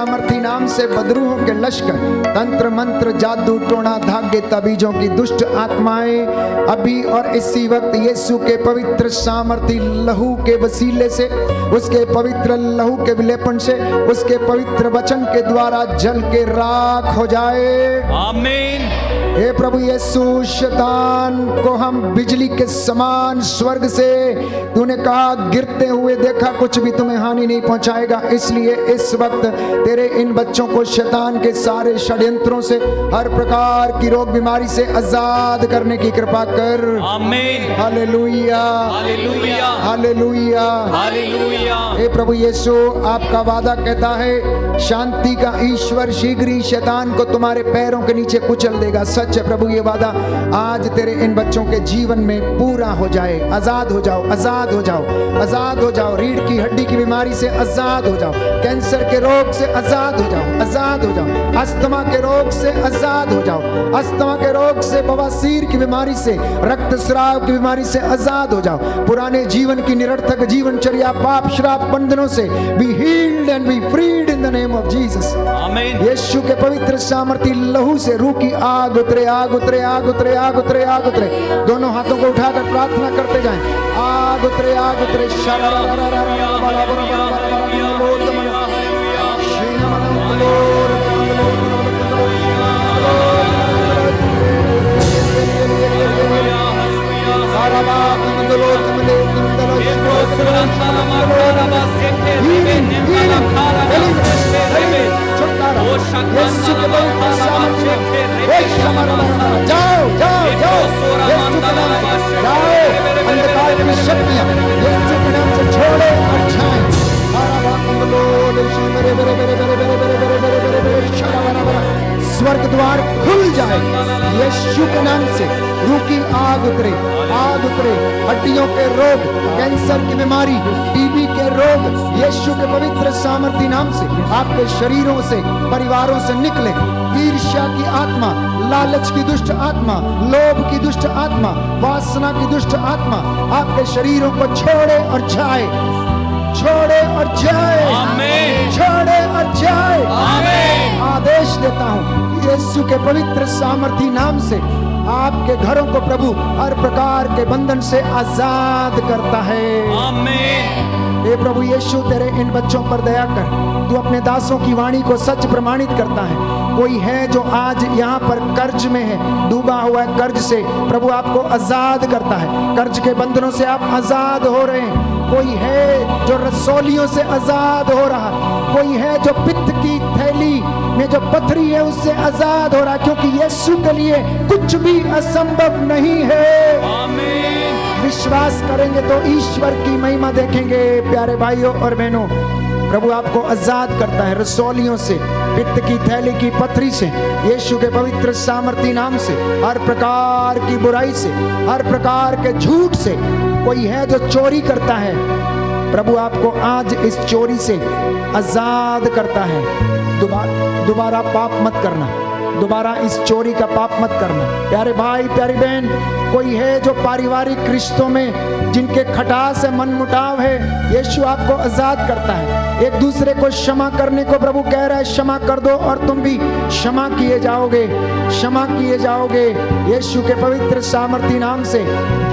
सामर्थी नाम से बदरूहों के लश्कर, तंत्र मंत्र, जादू टोना धागे ताबीजों की दुष्ट आत्माएं अभी और इसी वक्त यीशु के पवित्र सामर्थी लहू के वसीले से, उसके पवित्र लहू के विलेपन से, उसके पवित्र वचन के द्वारा जल के राख हो जाए। आमीन। हे प्रभु यीशु, शैतान को हम बिजली के समान स्वर्ग से, तूने कहा गिरते हुए देखा, कुछ भी तुम्हें हानि नहीं पहुंचाएगा। इसलिए इस वक्त तेरे इन बच्चों को शैतान के सारे षड्यंत्रों से, हर प्रकार की रोग बीमारी से आजाद करने की कृपा कर। आमीन। हालेलुया, हालेलुया, हालेलुया, हालेलुया। हे प्रभु यीशु, आपका वादा कहता है शांति का ईश्वर शीघ्र ही शैतान को तुम्हारे पैरों के नीचे कुचल देगा। सच है प्रभु, ये वादा आज तेरे इन बच्चों के जीवन में पूरा हो जाए। आजाद हो जाओ, आजाद हो जाओ, आजाद हो जाओ। रीढ़ की हड्डी की बीमारी से आजाद हो जाओ, कैंसर के रोग से आजाद हो जाओ, आजाद हो जाओ, अस्थमा के रोग से आजाद हो जाओ, अस्थमा के रोग से, बवासीर की बीमारी से, रक्तस्राव की बीमारी से आजाद हो जाओ। पुराने जीवन की निरर्थक जीवनचर्या, पाप श्राप बंधनों से be healed and be freed in the name of Jesus. आमीन। यीशु के पवित्र सामर्थी लहू से रूह की आग उतरे, आग उतरे, आग उतरे, आग उतरे, आग उतरे। दोनों हाथों को उठाकर प्रार्थना करते जाएं। आग उतरे, आग उतरे। जाओ जाओ जाओ, अंधकार की शक्तियां यीशु के नाम से छोड़े और जाएं। स्वर्ग द्वार खुल जाए यीशु के नाम से। रूह की आग उतरे, आग उतरे। हड्डियों के रोग, कैंसर की बीमारी, टीबी के रोग यीशु के पवित्र सामर्थी नाम से आपके शरीरों से, परिवारों से निकले। ईर्ष्या की आत्मा, लालच की दुष्ट आत्मा, लोभ की दुष्ट आत्मा, वासना की दुष्ट आत्मा आपके शरीरों को छोड़े और जाए, छोड़े और जाए, आमीन। छोड़े और जाए। आमीन। आदेश देता हूँ यीशु के पवित्र सामर्थी नाम से आपके घरों को प्रभु हर प्रकार के बंधन से आजाद करता है। आमीन। हे प्रभु यीशु, तेरे इन बच्चों पर दया कर। तू अपने दासों की वाणी को सच प्रमाणित करता है। कोई है जो आज यहाँ पर कर्ज में है, डूबा हुआ है कर्ज से, प्रभु आपको आजाद करता है। कर्ज के बंधनों से आप आजाद हो रहे हैं। कोई है जो रसौलियों से आजाद हो रहा, कोई है जो पित्त की थैली में जो पथरी है उससे आजाद हो रहा, क्योंकि यीशु के लिए कुछ भी असंभव नहीं है। आमीन। विश्वास करेंगे तो ईश्वर की महिमा देखेंगे। प्यारे भाइयों और बहनों, प्रभु आपको आजाद करता है रसौलियों से, पित्त की थैली की पथरी से, यीशु के पवित्र सामर्थी नाम से, हर प्रकार की बुराई से, हर प्रकार के झूठ से। कोई है जो चोरी करता है, प्रभु आपको आज इस चोरी से आजाद करता है। दोबारा पाप मत करना, दोबारा इस चोरी का पाप मत करना। प्यारे भाई, प्यारी बहन, कोई है जो पारिवारिक रिश्तों में जिनके खटास है, मनमुटाव है, यीशु आपको आजाद करता है। एक दूसरे को क्षमा करने को प्रभु कह रहा है, क्षमा कर दो और तुम भी क्षमा किए जाओगे, क्षमा किए जाओगे। यीशु के पवित्र सामर्थी नाम से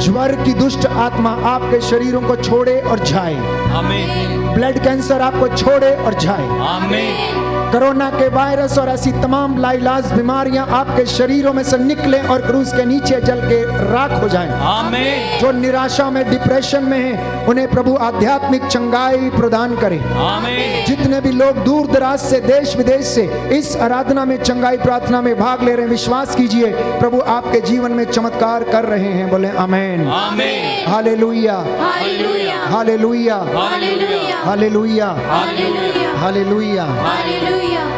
ज्वर की दुष्ट आत्मा आपके शरीरों को छोड़े और जाए। आमीन। ब्लड कैंसर आपको छोड़े और जाए। आमीन। कोरोना के वायरस और ऐसी तमाम लाइलाज बीमारियां आपके शरीरों में से निकले और क्रूस के नीचे जल के राख हो जाएं। आमीन। जो निराशा में, डिप्रेशन में हैं, उन्हें प्रभु आध्यात्मिक चंगाई प्रदान करे। आमीन। जितने भी लोग दूर दराज से, देश विदेश से इस आराधना में, चंगाई प्रार्थना में भाग ले रहे हैं, विश्वास कीजिए प्रभु आपके जीवन में चमत्कार कर रहे हैं। बोले आमीन। आमीन। हालेलुया, हालेलुया, हालेलुया, हालेलुया, हालेलुया, हालेलुया, हालेलुया। हालेलुया।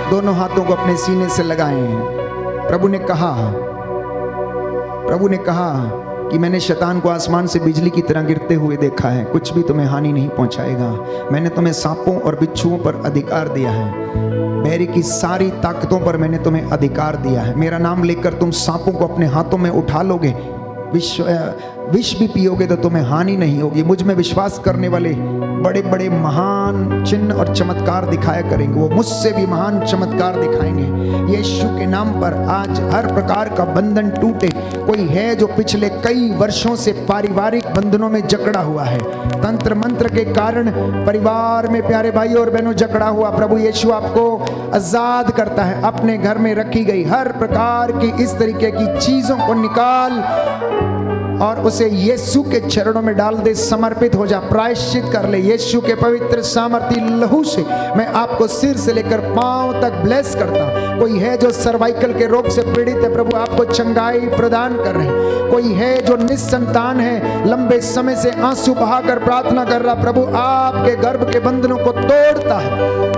दोनों हाथों को अपने सीने से लगाए हैं। प्रभु ने कहा कि मैंने शैतान को आसमान से बिजली की तरह गिरते हुए देखा है, कुछ भी तुम्हें हानि नहीं पहुंचाएगा। मैंने तुम्हें सांपों और बिच्छुओं पर अधिकार दिया है, बैरी की सारी ताकतों पर मैंने तुम्हें अधिकार दिया है। मेरा नाम लेकर तुम सांपों को अपने हाथों में उठा लोगे, विष भी पियोगे तो तुम्हें हानि नहीं होगी। मुझ में विश्वास करने वाले बड़े बड़े महान चिन्ह और चमत्कार दिखाया करेंगे, वो मुझसे भी महान चमत्कार दिखाएंगे। यीशु के नाम पर आज हर प्रकार का बंधन टूटे। कोई है जो पिछले कई वर्षों से पारिवारिक बंधनों में जकड़ा हुआ है, तंत्र मंत्र के कारण परिवार में प्यारे भाई और बहनों जकड़ा हुआ, प्रभु यीशु आपको आजाद करता है। अपने घर में रखी गई हर प्रकार की इस तरीके की चीजों को निकाल और उसे यीशु के चरणों में डाल दे, समर्पित हो जा, प्रायश्चित कर ले। यीशु के पवित्र सामर्थी लहू से मैं आपको सिर से लेकर पांव तक ब्लेस करता हूं। कोई है जो सर्वाइकल के रोग से पीड़ित है, प्रभु आपको चंगाई प्रदान कर रहे हैं। कोई है जो निसंतान है, लंबे समय से आंसू बहाकर प्रार्थना कर रहा, प्रभु आपके गर्भ के बंधनों को तोड़ता है,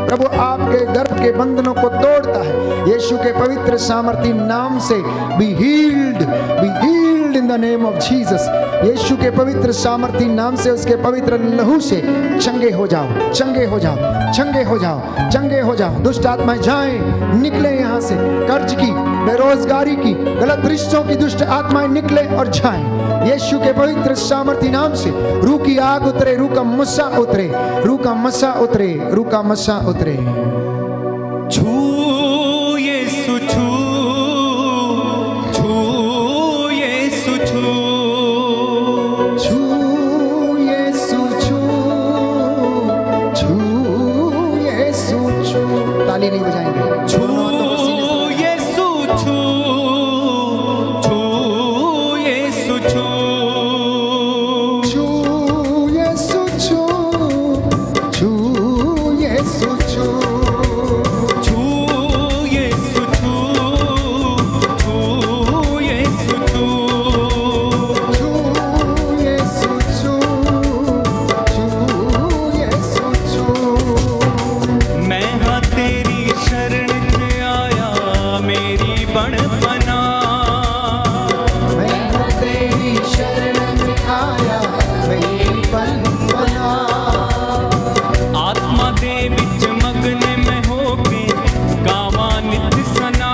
प्रभु आपके गर्भ के बंधनों को तोड़ता है। यीशु के पवित्र सामर्थी नाम से be healed in the name of Jesus. यीशु के पवित्र सामर्थी नाम से, उसके पवित्र लहू से चंगे हो जाओ, चंगे हो जाओ, चंगे हो जाओ, चंगे हो जाओ। दुष्ट आत्माएं जाएं, निकले यहाँ से। कर्ज की, बेरोजगारी की, गलत रिश्तों की दुष्ट आत्माएं निकले और जाएं। यीशु के पवित्र सामर्थी नाम से रूह की आग उतरे, रूह का मसा उतरे, रूह का मसा उतरे, रूह का मसा उतरे। छू यीशु छू, छू यीशु छू, छू यीशु छू, छू यीशु छू। ताली नहीं बजाएंगे। छू यीशु छू, छू यीशु छू, छू यीशु छू, छू यीशु छू, छू यीशु छू, छू यीशु छू, छू यीशु छू, छू यीशु छू। मैं हाँ तेरी शरण में आया, मेरी बण बना। मैं तेरी शरण में आया, मेरी बन बना। आत्मा दे विच मगन में होके गावा नित सना।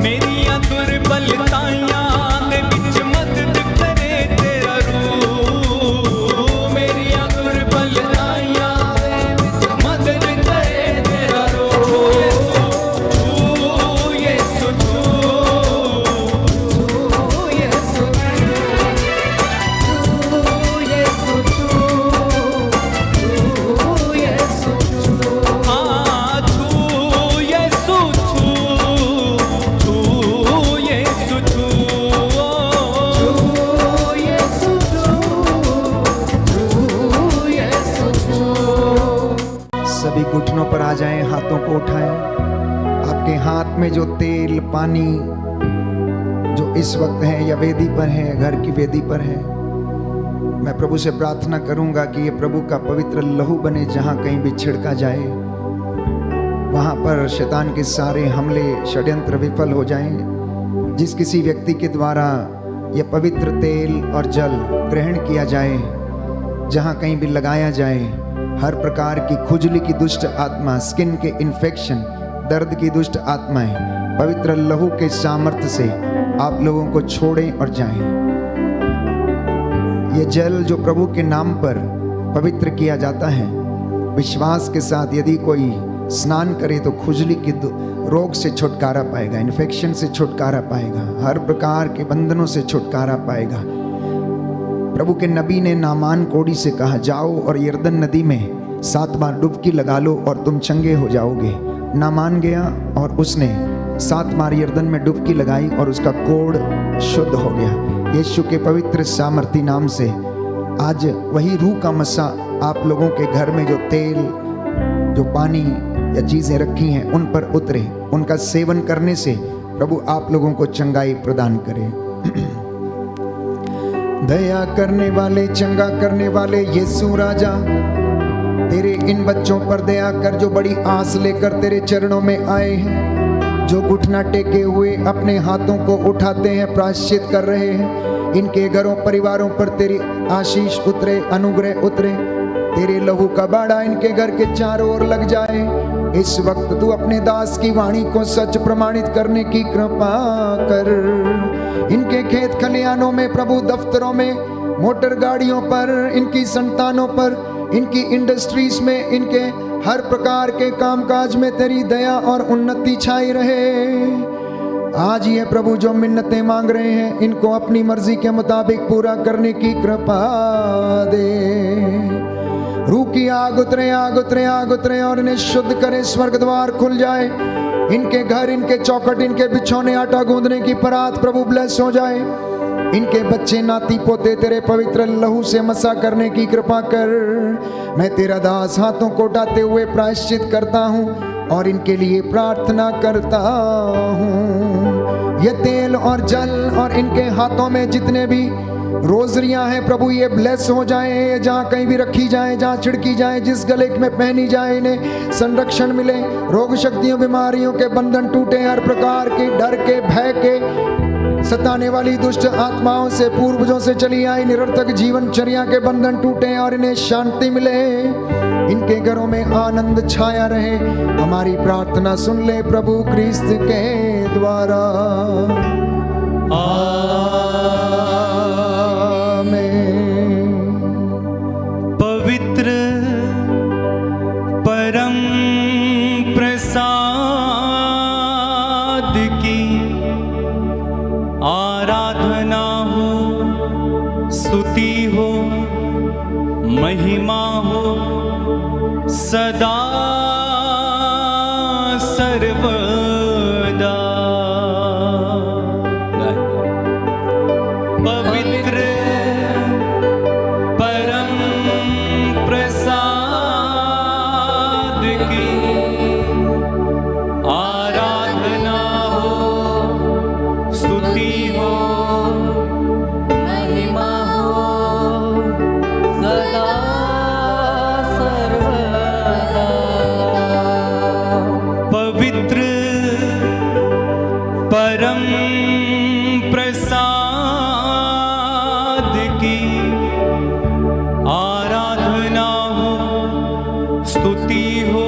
मेरिया दुर्बलताइयां दे विच मदद करे तेरा रूह। मेरिया दुर्बलताइयां दे विच मदद करे तेरा रूह। छू यीशु छू, छू यीशु हाँ, छू यीशु छू, छू यीशु छू, सभी घुटनों पर आ जाएं, हाथों को उठाएं। आपके हाथ में जो तेल पानी जो इस वक्त है या वेदी पर है, घर की वेदी पर है, मैं प्रभु से प्रार्थना करूंगा कि ये प्रभु का पवित्र लहू बने। जहां कहीं भी छिड़का जाए वहां पर शैतान के सारे हमले षड्यंत्र विफल हो जाएं। जिस किसी व्यक्ति के द्वारा यह पवित्र तेल और जल ग्रहण किया जाए, जहां कहीं भी लगाया जाए, हर प्रकार की खुजली की दुष्ट आत्मा, स्किन के इन्फेक्शन, दर्द की दुष्ट आत्माएं पवित्र लहू के सामर्थ्य से आप लोगों को छोड़ें और जाएं। ये जल जो प्रभु के नाम पर पवित्र किया जाता है, विश्वास के साथ यदि कोई स्नान करे तो खुजली के रोग से छुटकारा पाएगा, इन्फेक्शन से छुटकारा पाएगा, हर प्रकार के बंधनों से छुटकारा पाएगा। प्रभु के नबी ने नामान कोढ़ी से कहा, जाओ और यरदन नदी में 7 बार डुबकी लगा लो और तुम चंगे हो जाओगे। नामान गया और उसने 7 बार यरदन में डुबकी लगाई और उसका कोढ़ शुद्ध हो गया। यीशु के पवित्र सामर्थी नाम से आज वही रूह का मसा आप लोगों के घर में जो तेल, जो पानी या चीजें रखी हैं उन पर उतरे। उनका सेवन करने से प्रभु आप लोगों को चंगाई प्रदान करे। दया करने वाले, चंगा करने वाले यीशु राजा, तेरे इन बच्चों पर दया कर जो बड़ी आस लेकर तेरे चरणों में आए हैं, जो घुटना टेके हुए अपने हाथों को उठाते हैं, प्रायश्चित कर रहे हैं। इनके घरों परिवारों पर तेरी आशीष उतरे, अनुग्रह उतरे, तेरे लहू का बाड़ा इनके घर के चारों ओर लग जाए। इस वक्त तू अपने दास की वाणी को सच प्रमाणित करने की कृपा कर। इनके खेत खलियानों में प्रभु, दफ्तरों में, मोटर गाड़ियों पर, इनकी संतानों पर, इनकी इंडस्ट्रीज में, इनके हर प्रकार के कामकाज में तेरी दया और उन्नति छाई रहे। आज ये प्रभु जो मिन्नतें मांग रहे हैं, इनको अपनी मर्जी के मुताबिक पूरा करने की कृपा दे। रूह की आग उतरे, आग उतरे, आग उतरे और इन्हें शुद्ध करे। स्वर्ग द्वार खुल जाए। इनके घर, इनके चौखट, इनके बिछौने, आटा गूंदने की परात प्रभु ब्लेस हो जाए। इनके बच्चे, नाती, पोते तेरे पवित्र लहू से मसा करने की कृपा कर। मैं तेरा दास हाथों को उठाते हुए प्रायश्चित करता हूँ और इनके लिए प्रार्थना करता हूँ। ये तेल और जल और इनके हाथों में जितने भी रोजरियां हैं प्रभु, ये ब्लेस हो जाए। जहाँ कहीं भी रखी जाए, जहाँ छिड़की जाए, जिस गले में पहनी जाए, इन्हें संरक्षण मिले। रोग शक्तियों, बीमारियों के बंधन टूटे। हर प्रकार के डर के, भय के, सताने वाली दुष्ट आत्माओं से, पूर्वजों से चली आई निरर्थक जीवनचर्या के बंधन टूटे और इन्हें शांति मिले। इनके घरों में आनंद छाया रहे। हमारी प्रार्थना सुन ले प्रभु क्रिस्त के द्वारा। पवित्र परम प्रसाद की आराधना हो, स्तुति हो, महिमा हो सदा सर्वदा। पवित्र परम प्रसाद की आराधना हो, स्तुति हो, महिमा हो सदा सर्वदा। पवित्र परम प्रसाद की आराधना हो, स्तुति हो,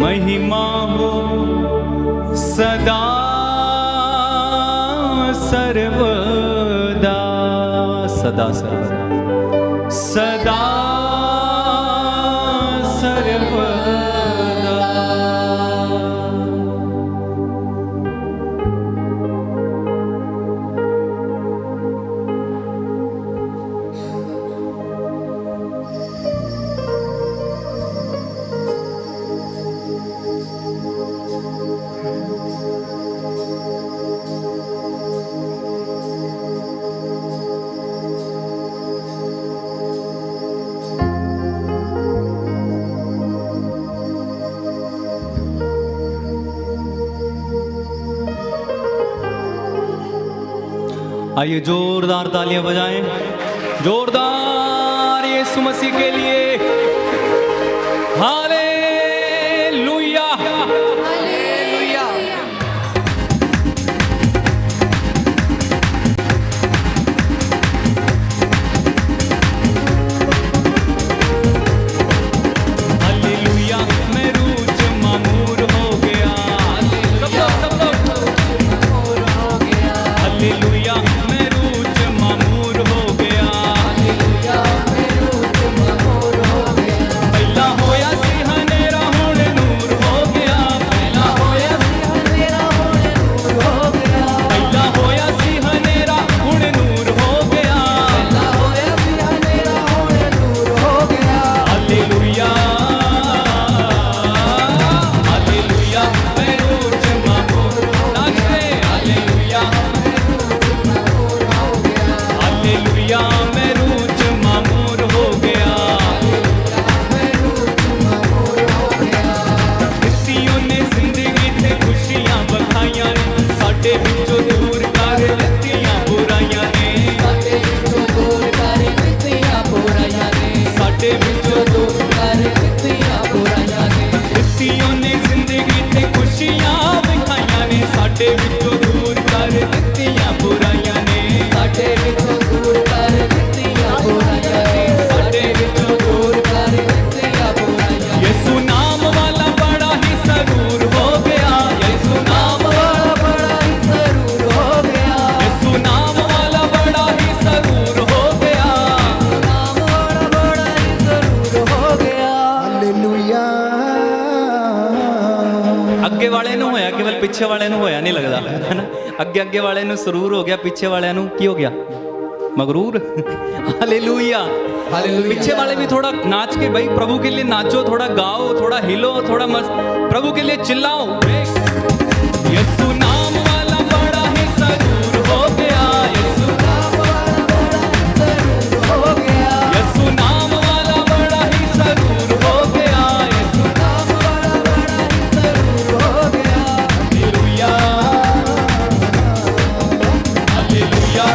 महिमा हो सदा सर्वदा। सदा सर्वदा, सदा सर्वदा। आइए जोरदार तालियां बजाएं, जोरदार यीशु मसीह के लिए। हालेलुया, हालेलुया। हालेलुया। मैं रूच मामूर हो गया। सब लोग हालेलुया। मैं रूच मामूर हो गया। पहला होया सी ਪਿੱਛੇ ਵਾਲਿਆਂ ਨੂੰ ਹੋਇਆ ਨਹੀਂ ਲੱਗਦਾ ਹੈ ਨਾ ਅੱਗੇ ਅੱਗੇ ਵਾਲਿਆਂ ਨੂੰ ਸਰੂਰ ਹੋ ਗਿਆ ਪਿੱਛੇ ਵਾਲਿਆਂ ਨੂੰ ਕੀ ਹੋ ਗਿਆ मगरूर हालेलुया हालेलुया। पीछे वाले भी थोड़ा नाच के भाई प्रभु के लिए नाचो थोड़ा गाओ थोड़ा हिलो थोड़ा मस्त प्रभु के लिए चिल्लाओ यीशु नाम वाला बड़ा ही जरूर हो गया यीशु नाम वाला बड़ा ही जरूर हो गया यीशु नाम वाला बड़ा ही जरूर हो गया हालेलुया हालेलुया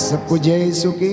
सबको जय यीशु की